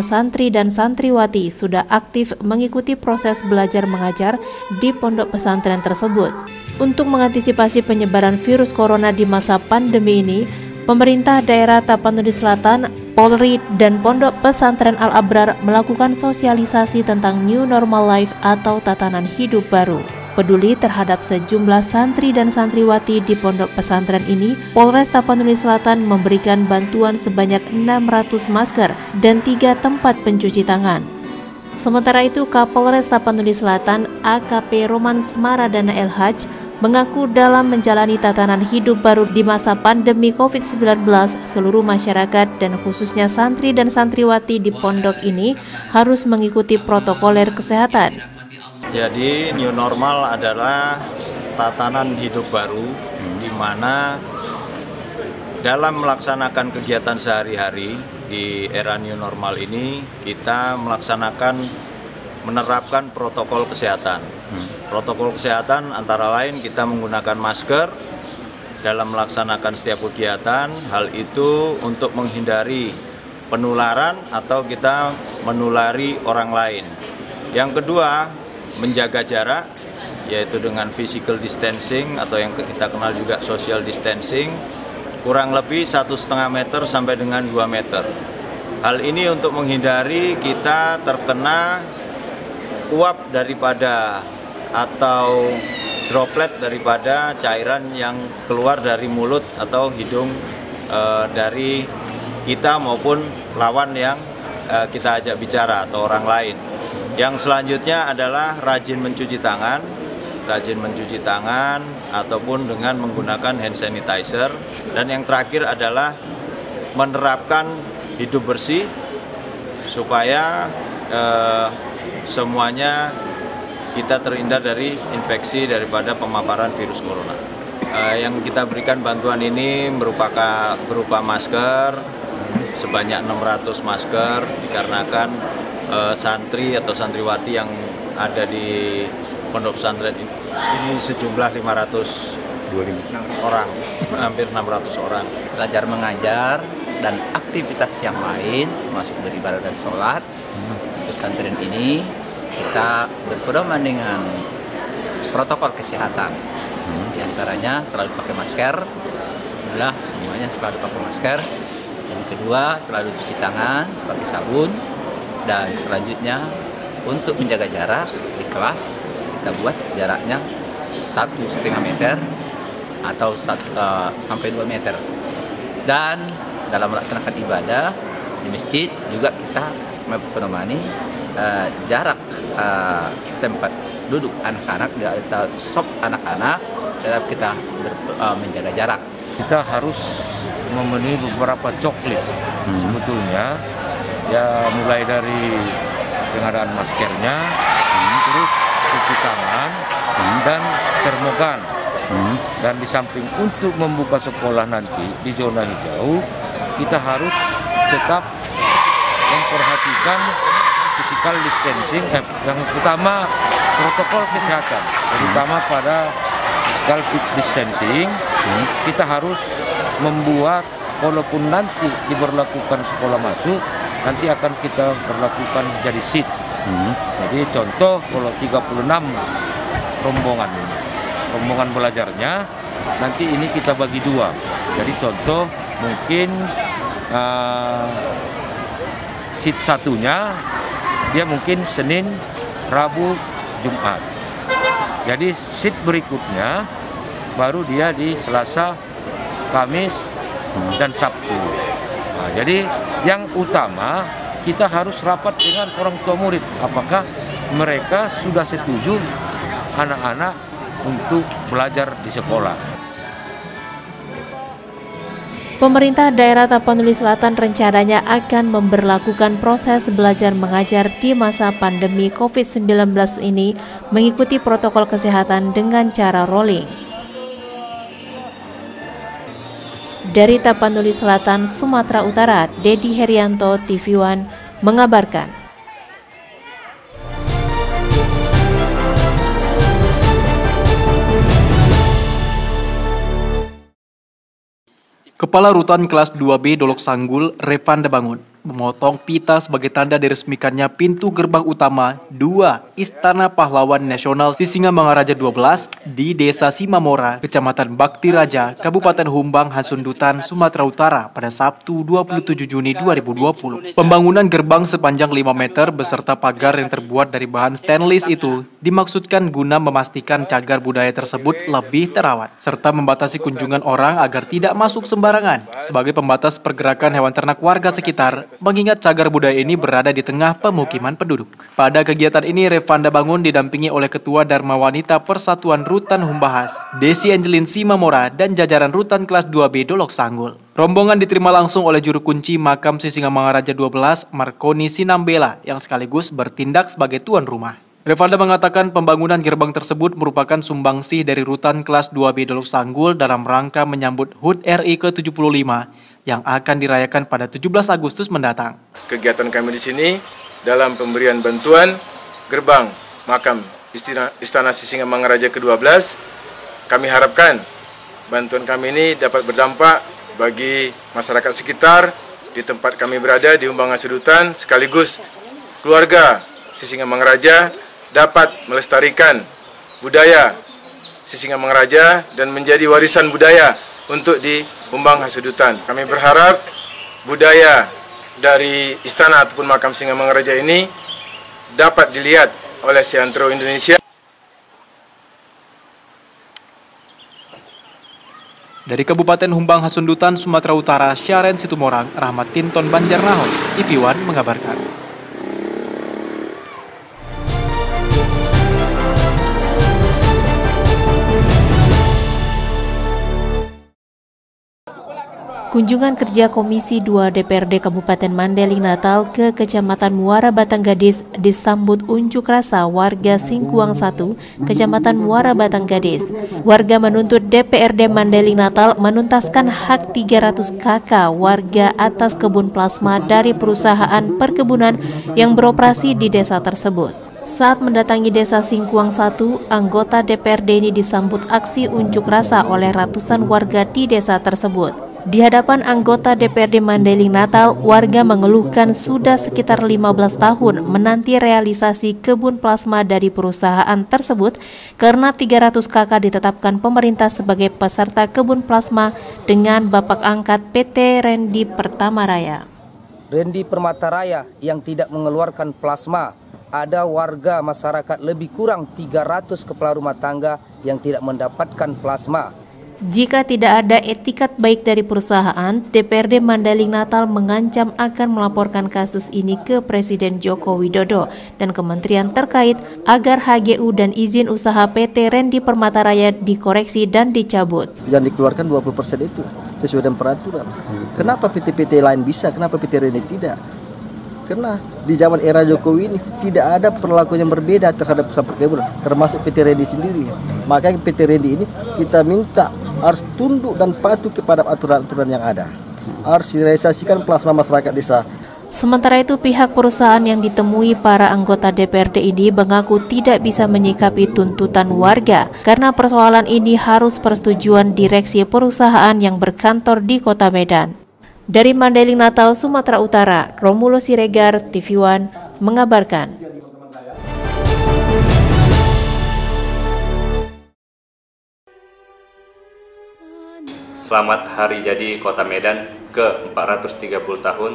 santri dan santriwati sudah aktif mengikuti proses belajar mengajar di pondok pesantren tersebut. Untuk mengantisipasi penyebaran virus corona di masa pandemi ini, pemerintah daerah Tapanuli Selatan, Polri, dan Pondok Pesantren Al-Abrar melakukan sosialisasi tentang New Normal Life atau tatanan hidup baru. Peduli terhadap sejumlah santri dan santriwati di pondok pesantren ini, Polres Tapanuli Selatan memberikan bantuan sebanyak 600 masker dan 3 tempat pencuci tangan. Sementara itu, Kapolres Tapanuli Selatan AKP Roman Smaradana LH mengaku dalam menjalani tatanan hidup baru di masa pandemi COVID-19, seluruh masyarakat dan khususnya santri dan santriwati di pondok ini harus mengikuti protokoler kesehatan. Jadi new normal adalah tatanan hidup baru di mana dalam melaksanakan kegiatan sehari-hari di era new normal ini kita menerapkan protokol kesehatan. Protokol kesehatan antara lain kita menggunakan masker dalam melaksanakan setiap kegiatan. Hal itu untuk menghindari penularan atau kita menulari orang lain. Yang kedua, menjaga jarak, yaitu dengan physical distancing atau yang kita kenal juga social distancing, kurang lebih 1,5 meter sampai dengan 2 meter. Hal ini untuk menghindari kita terkena uap daripada atau droplet daripada cairan yang keluar dari mulut atau hidung dari kita maupun lawan yang kita ajak bicara atau orang lain. Yang selanjutnya adalah rajin mencuci tangan ataupun dengan menggunakan hand sanitizer. Dan yang terakhir adalah menerapkan hidup bersih supaya semuanya kita terhindar dari infeksi daripada pemaparan virus corona. Yang kita berikan bantuan ini berupa masker sebanyak 600 masker dikarenakan santri atau santriwati yang ada di pondok pesantren ini sejumlah 525 orang, hampir 600 orang. Belajar mengajar dan aktivitas yang lain, termasuk beribadah dan sholat. Pesantren ini kita berpedoman dengan protokol kesehatan. Di antaranya selalu pakai masker, alhamdulillah semuanya selalu pakai masker. Yang kedua, selalu cuci tangan pakai sabun. Dan selanjutnya untuk menjaga jarak di kelas kita buat jaraknya 1,5 meter atau sampai 2 meter. Dan dalam melaksanakan ibadah di masjid juga kita menemani jarak tempat duduk anak-anak atau sop anak-anak, tetap kita menjaga jarak. Kita harus memenuhi beberapa checklist sebetulnya, ya mulai dari pengadaan maskernya, terus cuci tangan dan termogan. Dan di samping untuk membuka sekolah nanti di zona hijau, kita harus tetap memperhatikan physical distancing, yang utama protokol kesehatan, terutama pada physical distancing. Kita harus membuat, walaupun nanti diberlakukan sekolah masuk, nanti akan kita berlakukan jadi seat. Jadi contoh kalau 36 rombongan belajarnya, nanti ini kita bagi dua. Jadi contoh mungkin seat satunya dia mungkin Senin, Rabu, Jumat. Jadi seat berikutnya baru dia di Selasa, Kamis, dan Sabtu. Nah, jadi yang utama kita harus rapat dengan orang tua murid. Apakah mereka sudah setuju anak-anak untuk belajar di sekolah? Pemerintah daerah Tapanuli Selatan rencananya akan memberlakukan proses belajar mengajar di masa pandemi COVID-19 ini mengikuti protokol kesehatan dengan cara rolling. Dari Tapanuli Selatan, Sumatera Utara, Dedi Herianto, TV One, mengabarkan. Kepala Rutan Kelas 2B Dolok Sanggul, Revanda Bangun, memotong pita sebagai tanda diresmikannya pintu gerbang utama 2 Istana Pahlawan Nasional Sisingamangaraja 12 di Desa Simamora, Kecamatan Bakti Raja, Kabupaten Humbang, Hasundutan, Sumatera Utara pada Sabtu 27 Juni 2020. Pembangunan gerbang sepanjang 5 meter beserta pagar yang terbuat dari bahan stainless itu dimaksudkan guna memastikan cagar budaya tersebut lebih terawat, serta membatasi kunjungan orang agar tidak masuk sembarangan sebagai pembatas pergerakan hewan ternak warga sekitar, mengingat cagar budaya ini berada di tengah pemukiman penduduk. Pada kegiatan ini, Revanda Bangun didampingi oleh Ketua Dharma Wanita Persatuan Rutan Humbahas, Desi Angelin Simamora, dan jajaran Rutan Kelas 2B Dolok Sanggul. Rombongan diterima langsung oleh juru kunci makam Sisingamangaraja 12, Marconi Sinambela, yang sekaligus bertindak sebagai tuan rumah. Revanda mengatakan pembangunan gerbang tersebut merupakan sumbangsih dari Rutan Kelas 2B Dolok Sanggul dalam rangka menyambut HUT RI ke-75 yang akan dirayakan pada 17 Agustus mendatang. Kegiatan kami di sini dalam pemberian bantuan gerbang makam Istana Sisingamangaraja ke-12, kami harapkan bantuan kami ini dapat berdampak bagi masyarakat sekitar di tempat kami berada di Humbang Hasundutan, sekaligus keluarga Sisingamangaraja dapat melestarikan budaya Sisingamangaraja dan menjadi warisan budaya untuk di Humbang Hasundutan. Kami berharap budaya dari istana ataupun makam Sisingamangaraja ini dapat dilihat oleh seantero Indonesia. Dari Kabupaten Humbang Hasundutan, Sumatera Utara, Syaren Situmorang, Rahmat Tinton Banjarnahon, TV One mengabarkan. Kunjungan kerja Komisi 2 DPRD Kabupaten Mandailing Natal ke Kecamatan Muara Batang Gadis disambut unjuk rasa warga Singkuang 1, Kecamatan Muara Batang Gadis. Warga menuntut DPRD Mandailing Natal menuntaskan hak 300 KK warga atas kebun plasma dari perusahaan perkebunan yang beroperasi di desa tersebut. Saat mendatangi desa Singkuang 1, anggota DPRD ini disambut aksi unjuk rasa oleh ratusan warga di desa tersebut. Di hadapan anggota DPRD Mandailing Natal, warga mengeluhkan sudah sekitar 15 tahun menanti realisasi kebun plasma dari perusahaan tersebut karena 300 KK ditetapkan pemerintah sebagai peserta kebun plasma dengan Bapak Angkat PT Rendi Pertamaraya. Rendi Permataraya yang tidak mengeluarkan plasma, ada warga masyarakat lebih kurang 300 kepala rumah tangga yang tidak mendapatkan plasma. Jika tidak ada etikat baik dari perusahaan, DPRD Mandailing Natal mengancam akan melaporkan kasus ini ke Presiden Joko Widodo dan kementerian terkait agar HGU dan izin usaha PT Rendy Permata Raya dikoreksi dan dicabut. Yang dikeluarkan 20% itu sesuai dengan peraturan. Kenapa PT-PT lain bisa, kenapa PT Rendy tidak? Karena di zaman era Jokowi ini tidak ada perlakuan yang berbeda terhadap perusahaan perkebunan, termasuk PT Rendy sendiri. Makanya PT Rendy ini kita minta harus tunduk dan patuh kepada aturan-aturan yang ada. Harus direalisasikan plasma masyarakat desa. Sementara itu, pihak perusahaan yang ditemui para anggota DPRD ini mengaku tidak bisa menyikapi tuntutan warga karena persoalan ini harus persetujuan direksi perusahaan yang berkantor di Kota Medan. Dari Mandailing Natal, Sumatera Utara, Romulo Siregar, TV One, mengabarkan. Selamat Hari Jadi Kota Medan ke-430 tahun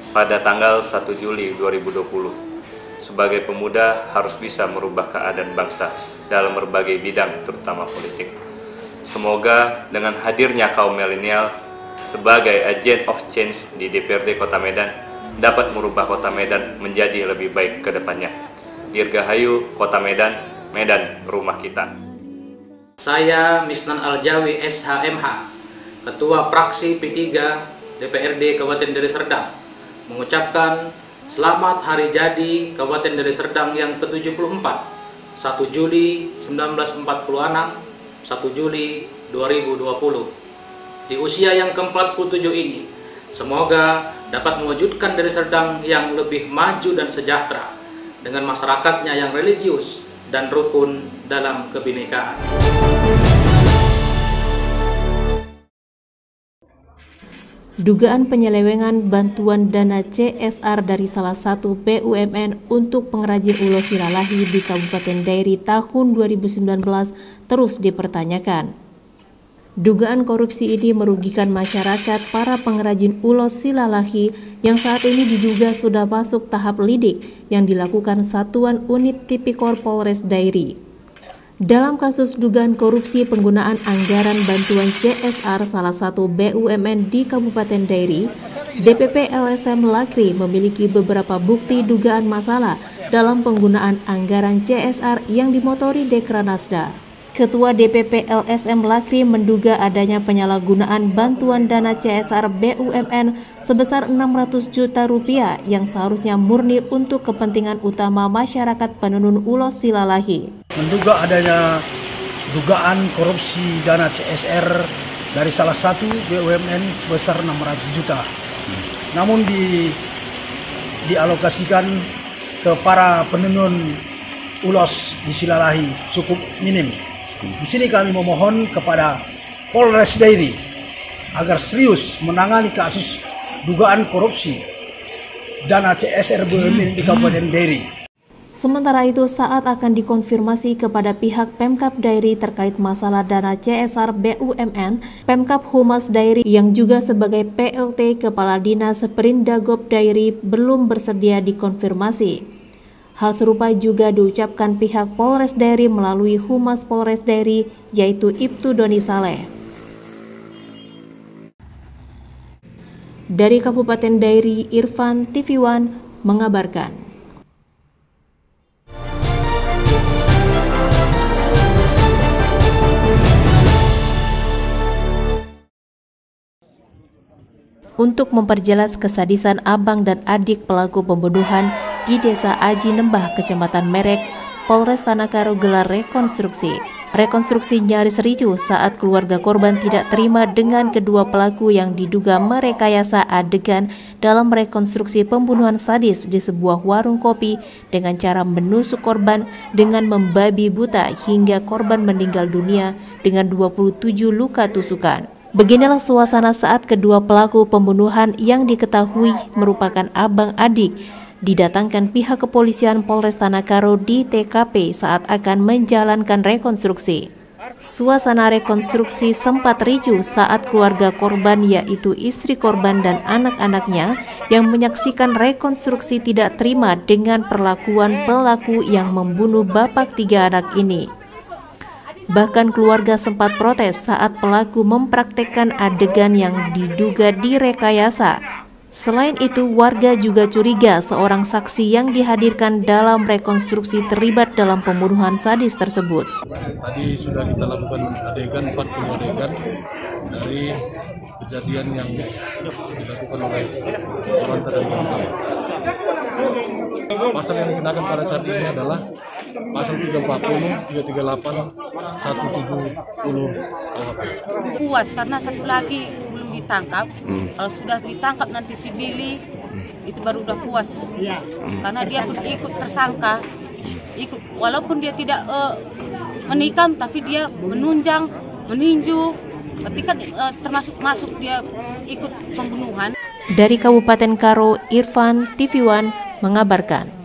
pada tanggal 1 Juli 2020. Sebagai pemuda harus bisa merubah keadaan bangsa dalam berbagai bidang, terutama politik. Semoga dengan hadirnya kaum milenial sebagai agent of change di DPRD Kota Medan dapat merubah Kota Medan menjadi lebih baik ke depannya. Dirgahayu Kota Medan, Medan rumah kita. Saya Misnan Aljawi SHMH, Ketua Praksi P3 DPRD Kabupaten Deli Serdang, mengucapkan selamat Hari Jadi Kabupaten Deli Serdang yang ke-74, 1 Juli 1946, 1 Juli 2020. Di usia yang ke-47 ini, semoga dapat mewujudkan Deli Serdang yang lebih maju dan sejahtera, dengan masyarakatnya yang religius dan rukun dalam kebinekaan. Dugaan penyelewengan bantuan dana CSR dari salah satu BUMN untuk pengrajin ulos silalahi di Kabupaten Dairi tahun 2019 terus dipertanyakan. Dugaan korupsi ini merugikan masyarakat para pengrajin ulos silalahi yang saat ini diduga sudah masuk tahap lidik yang dilakukan Satuan Unit Tipikor Polres Dairi. Dalam kasus dugaan korupsi penggunaan anggaran bantuan CSR salah satu BUMN di Kabupaten Dairi, DPP LSM Lakri memiliki beberapa bukti dugaan masalah dalam penggunaan anggaran CSR yang dimotori Dekranasda. Ketua DPP LSM Lakri menduga adanya penyalahgunaan bantuan dana CSR BUMN sebesar 600 juta rupiah yang seharusnya murni untuk kepentingan utama masyarakat penenun ulos silalahi. Menduga adanya dugaan korupsi dana CSR dari salah satu BUMN sebesar 600 juta. Namun dialokasikan ke para penenun ulos di silalahi cukup minim. Di sini kami memohon kepada Polres Dairi agar serius menangani kasus dugaan korupsi dana CSR BUMN di Kabupaten Dairi. Sementara itu, saat akan dikonfirmasi kepada pihak Pemkab Dairi terkait masalah dana CSR BUMN, Pemkab Humas Dairi yang juga sebagai PLT Kepala Dinas Perindagop Dairi belum bersedia dikonfirmasi. Hal serupa juga diucapkan pihak Polres Dairi melalui Humas Polres Dairi, yaitu Ibtu Doni Saleh. Dari Kabupaten Dairi, Irfan, TV One, mengabarkan. Untuk memperjelas kesadisan abang dan adik pelaku pembunuhan di Desa Aji Nembah, Kecamatan Merek, Polres Tanahkaro gelar rekonstruksi. Rekonstruksi nyaris ricuh saat keluarga korban tidak terima dengan kedua pelaku yang diduga merekayasa adegan dalam rekonstruksi pembunuhan sadis di sebuah warung kopi dengan cara menusuk korban dengan membabi buta hingga korban meninggal dunia dengan 27 luka tusukan. Beginilah suasana saat kedua pelaku pembunuhan yang diketahui merupakan abang adik didatangkan pihak kepolisian Polres Tanahkaro di TKP saat akan menjalankan rekonstruksi. Suasana rekonstruksi sempat ricuh saat keluarga korban, yaitu istri korban dan anak-anaknya, yang menyaksikan rekonstruksi tidak terima dengan perlakuan pelaku yang membunuh bapak 3 anak ini. Bahkan keluarga sempat protes saat pelaku mempraktekkan adegan yang diduga direkayasa. Selain itu, warga juga curiga seorang saksi yang dihadirkan dalam rekonstruksi terlibat dalam pembunuhan sadis tersebut. Tadi sudah kita lakukan adegan, 40 adegan dari kejadian yang dilakukan oleh Koranta dan kawan-kawan. Pasal yang dikenakan pada saat ini adalah pasal 340, 338, 170 KUHP. Puas karena satu lagi belum ditangkap. Kalau sudah ditangkap nanti si Billy itu baru udah puas. Karena dia pun ikut tersangka. Ikut walaupun dia tidak menikam tapi dia menunjang, meninju. Ketika termasuk masuk dia ikut pembunuhan. Dari Kabupaten Karo, Irfan, TV One mengabarkan.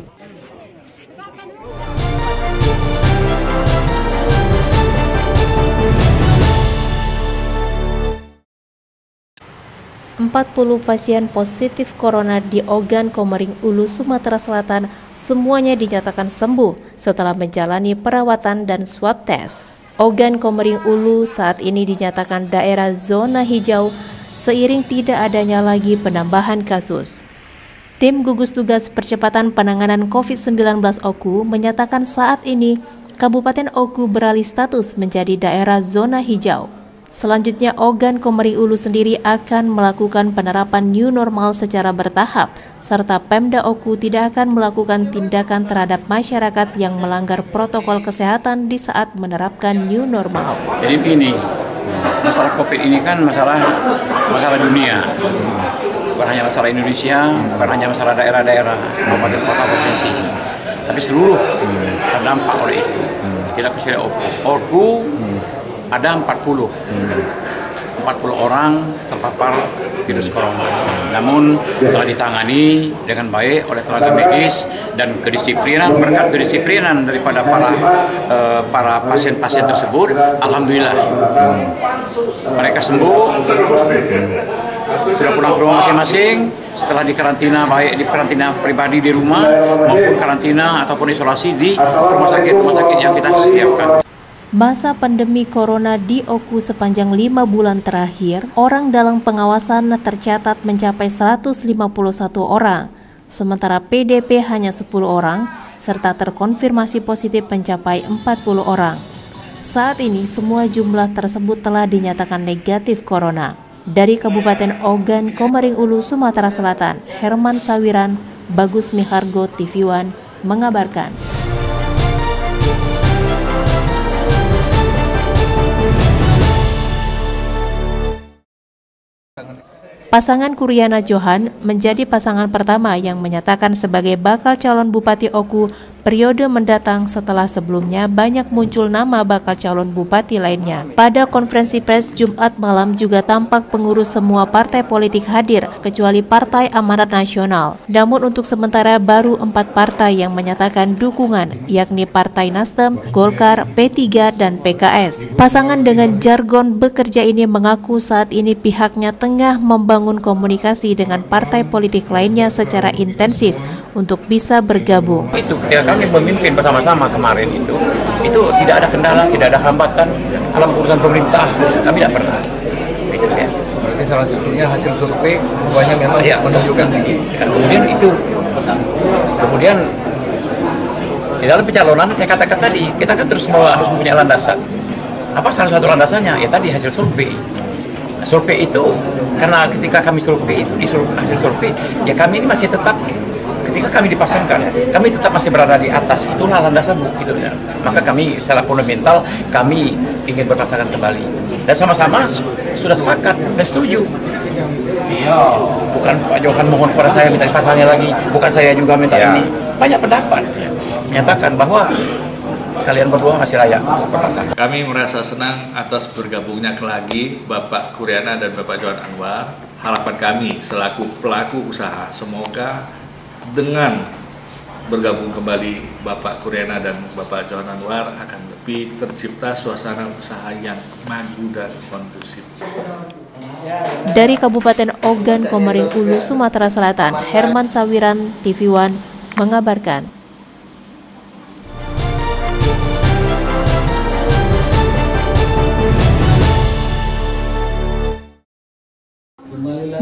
...40 pasien positif corona di Ogan Komering Ulu, Sumatera Selatan semuanya dinyatakan sembuh setelah menjalani perawatan dan swab tes. Ogan Komering Ulu saat ini dinyatakan daerah zona hijau seiring tidak adanya lagi penambahan kasus. Tim gugus tugas percepatan penanganan COVID-19 Oku menyatakan saat ini Kabupaten Oku beralih status menjadi daerah zona hijau. Selanjutnya, Ogan Komering Ulu sendiri akan melakukan penerapan new normal secara bertahap, serta Pemda Oku tidak akan melakukan tindakan terhadap masyarakat yang melanggar protokol kesehatan di saat menerapkan new normal. Jadi begini, masalah COVID ini kan masalah dunia, bukan hanya masalah Indonesia, bukan hanya masalah daerah-daerah, kabupaten kota provinsi, tapi seluruh terdampak oleh itu. Tidak kecuali Oku. Oku ada 40 orang terpapar virus corona. Namun telah ditangani dengan baik oleh tenaga medis dan kedisiplinan, berkat kedisiplinan daripada para pasien-pasien tersebut, alhamdulillah mereka sembuh, sudah pulang ke rumah masing-masing setelah dikarantina, baik di karantina pribadi di rumah maupun karantina ataupun isolasi di rumah sakit yang kita siapkan. Masa pandemi corona di Oku sepanjang 5 bulan terakhir, orang dalam pengawasan tercatat mencapai 151 orang, sementara PDP hanya 10 orang, serta terkonfirmasi positif mencapai 40 orang. Saat ini semua jumlah tersebut telah dinyatakan negatif corona. Dari Kabupaten Ogan Komering Ulu, Sumatera Selatan, Herman Sawiran, Bagus Mihargo, TV One mengabarkan. Pasangan Kuriana Johan menjadi pasangan pertama yang menyatakan sebagai bakal calon Bupati Oku periode mendatang setelah sebelumnya banyak muncul nama bakal calon bupati lainnya. Pada konferensi pers Jumat malam juga tampak pengurus semua partai politik hadir kecuali Partai Amanat Nasional. Namun untuk sementara baru 4 partai yang menyatakan dukungan, yakni Partai Nasdem, Golkar, P3, dan PKS. Pasangan dengan jargon bekerja ini mengaku saat ini pihaknya tengah membangun komunikasi dengan partai politik lainnya secara intensif untuk bisa bergabung. Itu ketika kami memimpin bersama-sama kemarin itu tidak ada kendala, tidak ada hambatan dalam urusan pemerintah, kami tidak pernah. Itu ya. Berarti salah satunya hasil survei banyak memang menunjukkan kemudian di dalam pencalonan saya katakan tadi kita kan terus harus mempunyai landasan. Apa salah satu landasannya? Ya tadi hasil survei. Survei itu karena ketika kami survei itu di hasil survei ya kami ini masih tetap. Ketika kami dipasangkan, kami tetap masih berada di atas. Itulah landasan gitu ya. Maka kami secara fundamental kami ingin berpasangan kembali dan sama-sama sudah sepakat dan setuju. Iya, bukan Pak Johan mohon kepada saya minta dipasangnya lagi, bukan saya juga minta ini. Banyak pendapat menyatakan bahwa kalian berdua masih layak berpasangan. Kami merasa senang atas bergabungnya lagi Bapak Kuriana dan Bapak Johan Anwar. Harapan kami selaku pelaku usaha semoga dengan bergabung kembali Bapak Kuriana dan Bapak Johan Anwar akan lebih tercipta suasana usaha yang maju dan kondusif. Dari Kabupaten Ogan Komering Ulu, Sumatera Selatan, Herman Sawiran, TV One mengabarkan.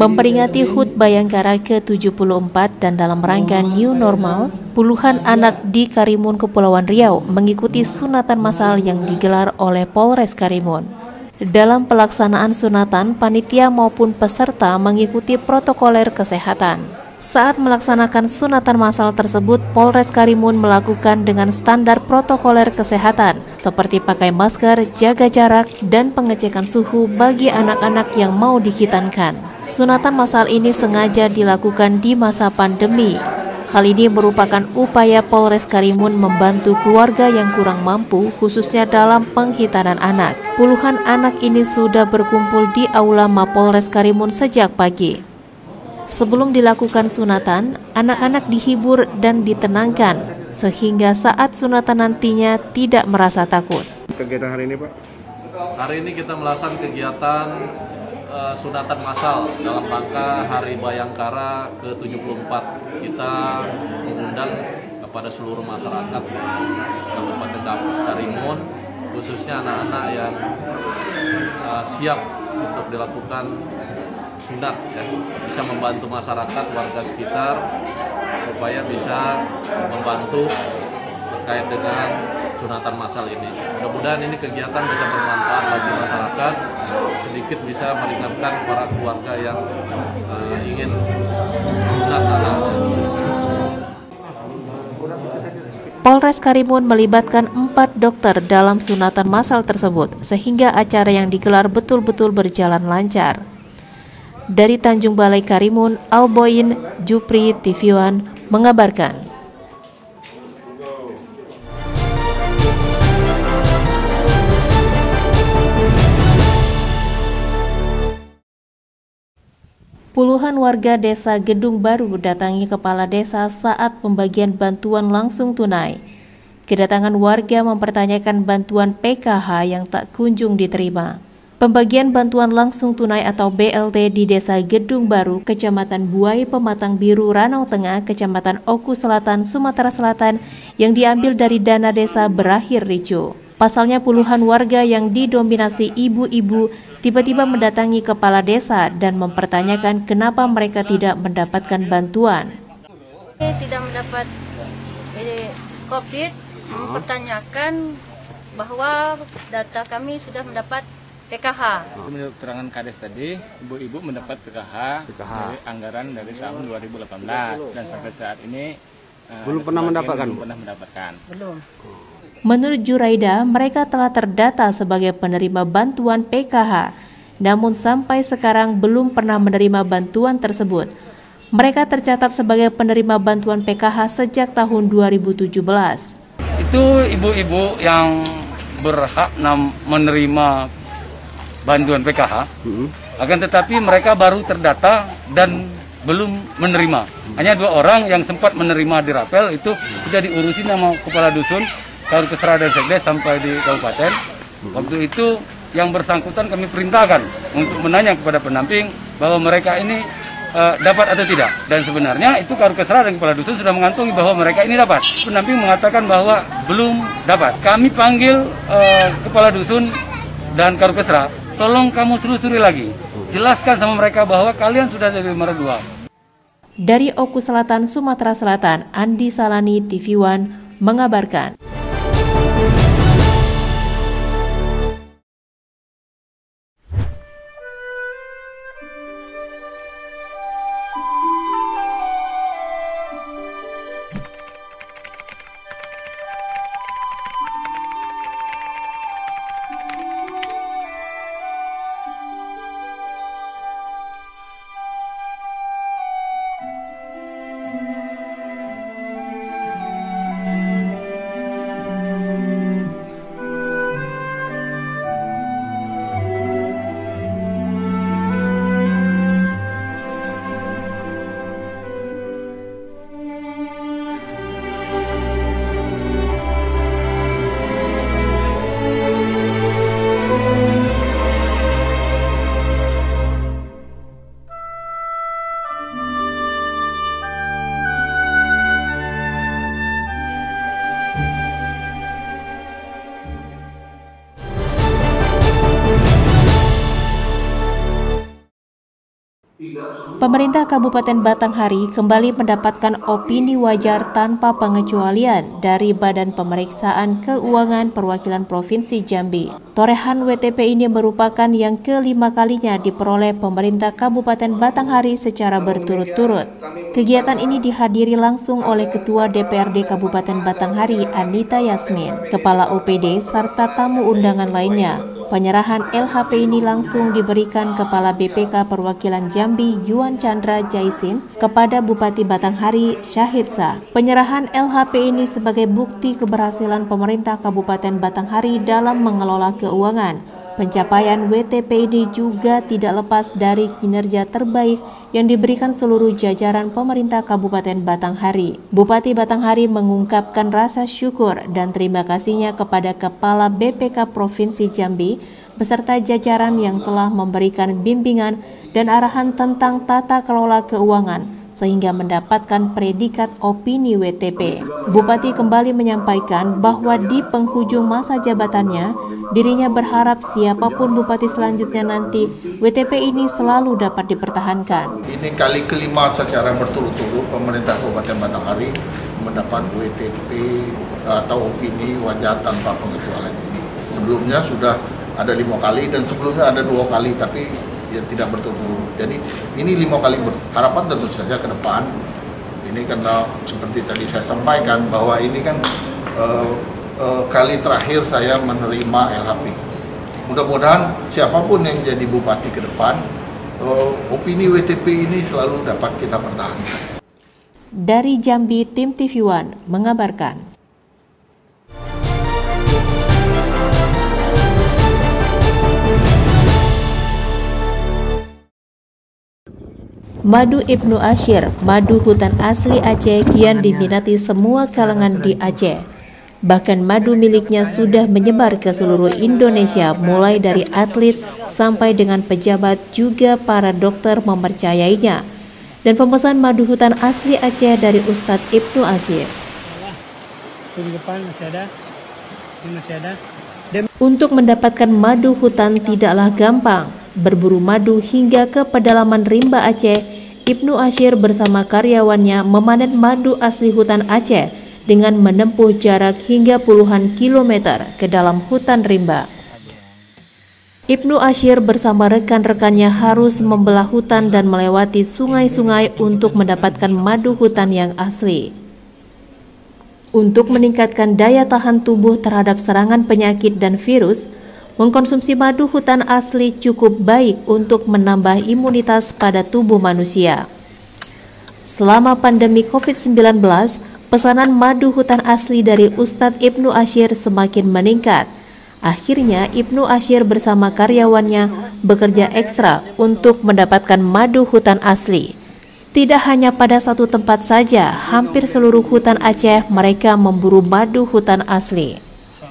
Memperingati HUT Bayangkara ke-74 dan dalam rangka New Normal, puluhan anak di Karimun, Kepulauan Riau mengikuti sunatan massal yang digelar oleh Polres Karimun. Dalam pelaksanaan sunatan, panitia maupun peserta mengikuti protokoler kesehatan. Saat melaksanakan sunatan massal tersebut, Polres Karimun melakukan dengan standar protokoler kesehatan, seperti pakai masker, jaga jarak, dan pengecekan suhu bagi anak-anak yang mau dikitankan. Sunatan massal ini sengaja dilakukan di masa pandemi. Hal ini merupakan upaya Polres Karimun membantu keluarga yang kurang mampu, khususnya dalam penghitanan anak. Puluhan anak ini sudah berkumpul di Aula Mapolres Karimun sejak pagi. Sebelum dilakukan sunatan, anak-anak dihibur dan ditenangkan, sehingga saat sunatan nantinya tidak merasa takut. Kegiatan hari ini, Pak? Hari ini kita melaksanakan kegiatan sunatan massal dalam rangka Hari Bayangkara ke-74. Kita mengundang kepada seluruh masyarakat Kabupaten Karimun, khususnya anak-anak yang siap untuk dilakukan sunat, ya, bisa membantu masyarakat warga sekitar supaya bisa membantu terkait dengan sunatan massal ini. Mudah-mudahan ini kegiatan bisa bermanfaat bagi masyarakat, sedikit bisa meringankan para keluarga yang ingin sunat anak-anak. Polres Karimun melibatkan 4 dokter dalam sunatan massal tersebut, sehingga acara yang digelar betul-betul berjalan lancar. Dari Tanjung Balai Karimun, Alboin Jupri TV1 mengabarkan. Puluhan warga desa Gedung Baru datangi kepala desa saat pembagian bantuan langsung tunai. Kedatangan warga mempertanyakan bantuan PKH yang tak kunjung diterima. Pembagian bantuan langsung tunai atau BLT di Desa Gedung Baru, Kecamatan Buai Pematang Biru, Ranau Tengah, Kecamatan Oku Selatan, Sumatera Selatan yang diambil dari dana desa berakhir ricuh. Pasalnya puluhan warga yang didominasi ibu-ibu tiba-tiba mendatangi kepala desa dan mempertanyakan kenapa mereka tidak mendapatkan bantuan. Tidak mendapat COVID, mempertanyakan bahwa data kami sudah mendapat PKH. Menurut keterangan Kades tadi, ibu-ibu mendapat PKH dari anggaran dari tahun 2018 dan sampai saat ini belum pernah mendapatkan. Belum. Menurut Juraida, mereka telah terdata sebagai penerima bantuan PKH, namun sampai sekarang belum pernah menerima bantuan tersebut. Mereka tercatat sebagai penerima bantuan PKH sejak tahun 2017. Itu ibu-ibu yang berhak menerima bantuan PKH, akan tetapi mereka baru terdata dan belum menerima. Hanya 2 orang yang sempat menerima di Rapel, itu sudah diurusin sama kepala dusun, Karukesra dan Sekdes sampai di kabupaten. Waktu itu yang bersangkutan kami perintahkan untuk menanya kepada pendamping bahwa mereka ini dapat atau tidak. Dan sebenarnya itu Karukesra dan kepala dusun sudah mengantongi bahwa mereka ini dapat. Pendamping mengatakan bahwa belum dapat. Kami panggil kepala dusun dan Karukesra, tolong kamu selusuri lagi, jelaskan sama mereka bahwa kalian sudah jadi nomor 2. Dari Oku Selatan, Sumatera Selatan, Andi Salani TV1 mengabarkan. Pemerintah Kabupaten Batanghari kembali mendapatkan opini wajar tanpa pengecualian dari Badan Pemeriksaan Keuangan Perwakilan Provinsi Jambi. Torehan WTP ini merupakan yang kelima kalinya diperoleh pemerintah Kabupaten Batanghari secara berturut-turut. Kegiatan ini dihadiri langsung oleh Ketua DPRD Kabupaten Batanghari Anita Yasmin, Kepala OPD, serta tamu undangan lainnya. Penyerahan LHP ini langsung diberikan Kepala BPK Perwakilan Jambi Yuan Chandra Jaisin kepada Bupati Batanghari Syahid Shah. Penyerahan LHP ini sebagai bukti keberhasilan pemerintah Kabupaten Batanghari dalam mengelola keuangan. Pencapaian WTP ini juga tidak lepas dari kinerja terbaik yang diberikan seluruh jajaran pemerintah Kabupaten Batanghari. Bupati Batanghari mengungkapkan rasa syukur dan terima kasihnya kepada Kepala BPK Provinsi Jambi beserta jajaran yang telah memberikan bimbingan dan arahan tentang tata kelola keuangan sehingga mendapatkan predikat opini WTP. Bupati kembali menyampaikan bahwa di penghujung masa jabatannya, dirinya berharap siapapun bupati selanjutnya nanti, WTP ini selalu dapat dipertahankan. Ini kali kelima secara berturut-turut pemerintah Kabupaten Batanghari mendapat WTP atau opini wajar tanpa pengecualian ini. Sebelumnya sudah ada 5 kali dan sebelumnya ada 2 kali, tapi ya tidak berturut-turut. Jadi ini 5 kali harapan tentu saja ke depan. Ini karena seperti tadi saya sampaikan bahwa ini kan kali terakhir saya menerima LHP. Mudah-mudahan siapapun yang jadi bupati ke depan, opini WTP ini selalu dapat kita pertahankan. Dari Jambi, tim TV One mengabarkan. Madu Ibnu Ashir, madu hutan asli Aceh, kian diminati semua kalangan di Aceh. Bahkan madu miliknya sudah menyebar ke seluruh Indonesia, mulai dari atlet sampai dengan pejabat, juga para dokter mempercayainya. Dan pemesan madu hutan asli Aceh dari Ustadz Ibnu Ashir. Untuk mendapatkan madu hutan tidaklah gampang. Berburu madu hingga ke pedalaman rimba Aceh, Ibnu Ashir bersama karyawannya memanen madu asli hutan Aceh dengan menempuh jarak hingga puluhan kilometer ke dalam hutan rimba. Ibnu Ashir bersama rekan-rekannya harus membelah hutan dan melewati sungai-sungai untuk mendapatkan madu hutan yang asli. Untuk meningkatkan daya tahan tubuh terhadap serangan penyakit dan virus, mengkonsumsi madu hutan asli cukup baik untuk menambah imunitas pada tubuh manusia. Selama pandemi COVID-19, pesanan madu hutan asli dari Ustadz Ibnu Ashir semakin meningkat. Akhirnya Ibnu Ashir bersama karyawannya bekerja ekstra untuk mendapatkan madu hutan asli. Tidak hanya pada satu tempat saja, hampir seluruh hutan Aceh mereka memburu madu hutan asli.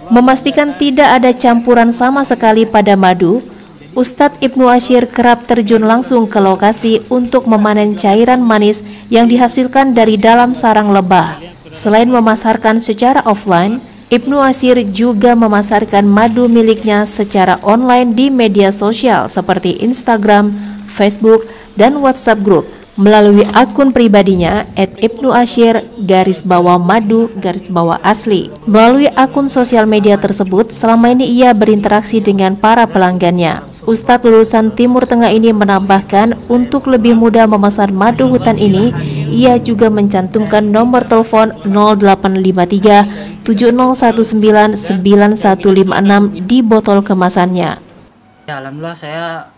Memastikan tidak ada campuran sama sekali pada madu, Ustadz Ibnu Ashir kerap terjun langsung ke lokasi untuk memanen cairan manis yang dihasilkan dari dalam sarang lebah. Selain memasarkan secara offline, Ibnu Ashir juga memasarkan madu miliknya secara online di media sosial seperti Instagram, Facebook, dan WhatsApp Group. Melalui akun pribadinya @ibnuashir_madu_asli. Melalui akun sosial media tersebut, selama ini ia berinteraksi dengan para pelanggannya. Ustadz lulusan Timur Tengah ini menambahkan untuk lebih mudah memesan madu hutan ini, ia juga mencantumkan nomor telepon 0853 7019 9156 di botol kemasannya. Ya, alhamdulillah saya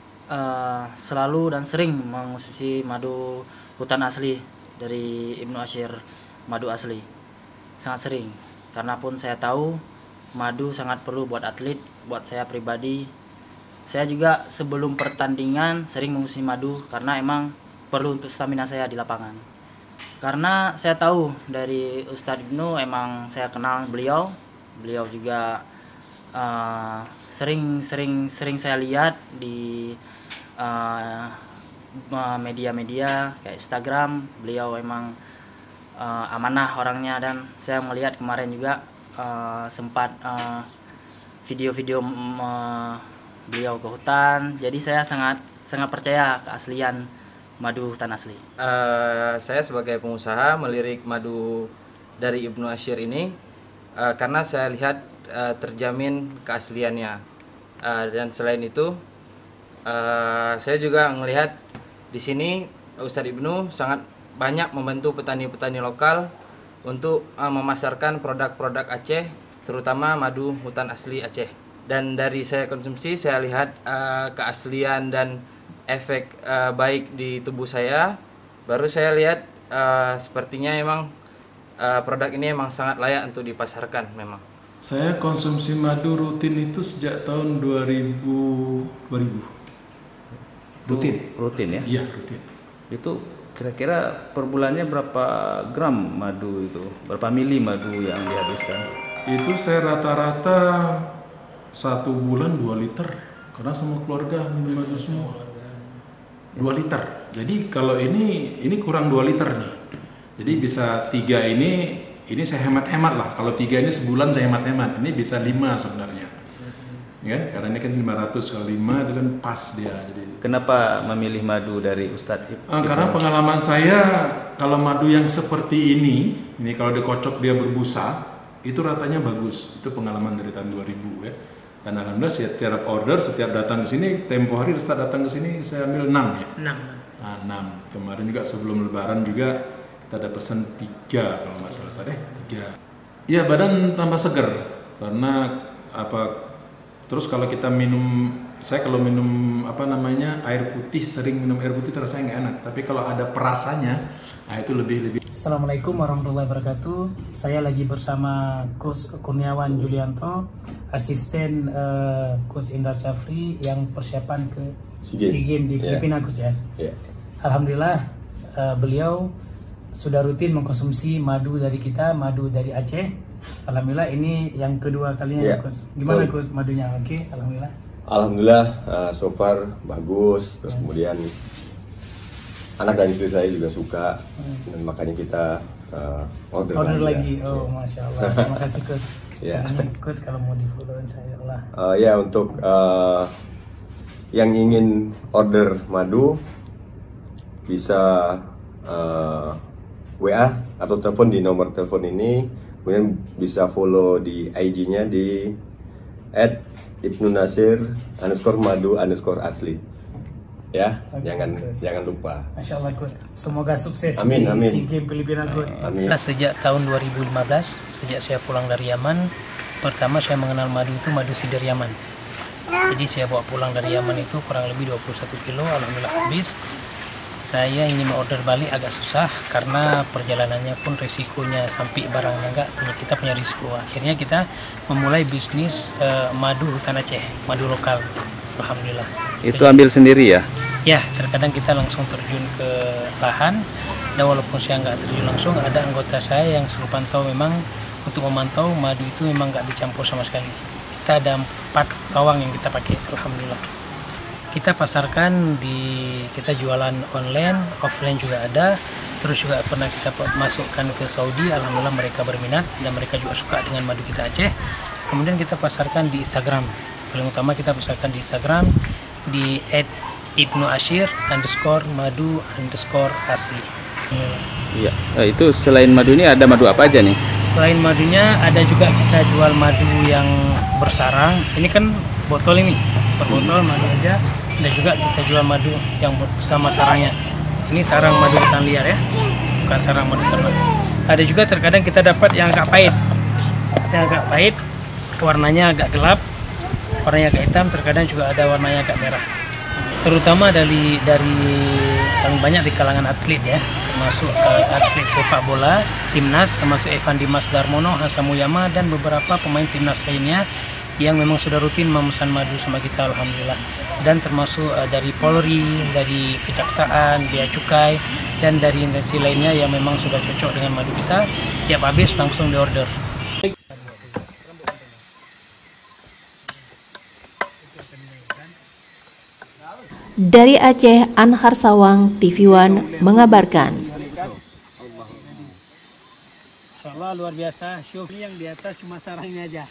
selalu dan sering mengonsumsi madu hutan asli dari Ibnu Ashir, madu asli. Sangat sering, karena pun saya tahu madu sangat perlu buat atlet, buat saya pribadi. Saya juga sebelum pertandingan sering mengonsumsi madu karena emang perlu untuk stamina saya di lapangan. Karena saya tahu dari Ustadz Ibnu, emang saya kenal beliau juga sering saya lihat di media-media kayak Instagram. Beliau emang amanah orangnya, dan saya melihat kemarin juga sempat video-video beliau ke hutan. Jadi saya sangat percaya keaslian madu hutan asli. Saya sebagai pengusaha melirik madu dari Ibnu Ashir ini karena saya lihat terjamin keasliannya. Dan selain itu, saya juga melihat di sini Ustadz Ibnu sangat banyak membantu petani-petani lokal untuk memasarkan produk-produk Aceh, terutama madu hutan asli Aceh. Dan dari saya konsumsi, saya lihat keaslian dan efek baik di tubuh saya. Baru saya lihat sepertinya memang produk ini memang sangat layak untuk dipasarkan memang. Saya konsumsi madu rutin itu sejak tahun 2000. Rutin ya? Iya, rutin. Itu kira-kira per bulannya berapa gram madu itu? Berapa mili madu yang dihabiskan? Itu saya rata-rata 1 bulan 2 liter. Karena semua keluarga minum madu semua. 2 liter. Jadi kalau ini kurang 2 liter nih. Jadi bisa 3 ini saya hemat-hemat lah. Kalau 3 ini sebulan saya hemat-hemat. Ini bisa 5 sebenarnya. Ya, karena ini kan 500 kali 5 itu kan pas dia. Jadi kenapa memilih madu dari Ustadz Ibnu? Karena pengalaman saya kalau madu yang seperti ini kalau dikocok dia berbusa, itu ratanya bagus. Itu pengalaman dari tahun 2000 ya. Dan alhamdulillah setiap order, setiap datang ke sini, tempo hari Ustadz datang ke sini saya ambil 6 ya. 6. 6. Kemarin juga sebelum lebaran juga kita ada pesan 3 kalau nggak salah deh, 3. Iya, badan tambah seger karena terus kalau kita minum, saya kalau minum air putih, sering minum air putih terasa nggak enak. Tapi kalau ada perasanya, itu lebih. Assalamualaikum warahmatullahi wabarakatuh. Saya lagi bersama Coach Kurniawan Julianto, asisten Coach Indar Jafri yang persiapan ke SEA Games di Filipina, Coach ya. Alhamdulillah beliau sudah rutin mengkonsumsi madu dari kita, madu dari Aceh. Alhamdulillah ini yang kedua kalinya Coach. Gimana Coach madunya? Oke, alhamdulillah. Alhamdulillah so far bagus. Terus kemudian anak dan istri saya juga suka dan makanya kita order lagi. Oh, masya Allah. Terima kasih Coach. Coach kalau mau di follow saya lah. Untuk yang ingin order madu bisa WA atau telepon di nomor telepon ini. Kemudian bisa follow di IG-nya di @ibnunasir_madu_asli. Ya, jangan lupa. Masya Allah, Coach. Semoga sukses amin. di SEA Games Filipina, Coach. Nah, sejak tahun 2015, sejak saya pulang dari Yaman, pertama saya mengenal madu itu madu sidir Yaman. Jadi saya bawa pulang dari Yaman itu kurang lebih 21 kilo, alhamdulillah habis. Saya ingin order balik agak susah karena perjalanannya pun resikonya sampai barangnya enggak, kita punya risiko. Akhirnya kita memulai bisnis madu hutan Aceh, madu lokal. Alhamdulillah. Itu ambil sendiri ya? Ya, terkadang kita langsung terjun ke lahan. Dan walaupun saya nggak terjun langsung, ada anggota saya yang suruh pantau memang untuk memantau madu itu memang nggak dicampur sama sekali. Kita ada 4 bawang yang kita pakai. Alhamdulillah. Kita pasarkan kita jualan online, offline juga ada. Terus juga pernah kita masukkan ke Saudi, alhamdulillah mereka berminat dan mereka juga suka dengan madu kita Aceh. Kemudian kita pasarkan di Instagram. Paling utama kita pasarkan di Instagram di @ibnuashir_madu_asli. Iya. Itu selain madu ini ada madu apa aja nih? Selain madunya ada juga kita jual madu yang bersarang. Ini kan botol ini, per botol madu aja. Ada juga kita jual madu yang bersama sarangnya. Ini sarang madu hutan liar ya, bukan sarang madu ternak. Ada juga terkadang kita dapat yang agak pahit. Yang agak pahit, warnanya agak gelap, warnanya agak hitam, terkadang juga ada warnanya agak merah. Terutama dari paling banyak di kalangan atlet ya, termasuk atlet sepak bola, timnas, termasuk Evan Dimas Darmono, Hasamuyama dan beberapa pemain timnas lainnya yang memang sudah rutin memesan madu sama kita, alhamdulillah. Dan termasuk dari Polri, dari Kejaksaan, Bea Cukai, dan dari instansi lainnya yang memang sudah cocok dengan madu kita, tiap habis langsung diorder. Dari Aceh, Anhar Sawang, TV One mengabarkan. Insya Allah luar biasa, show yang di atas cuma sarangnya aja.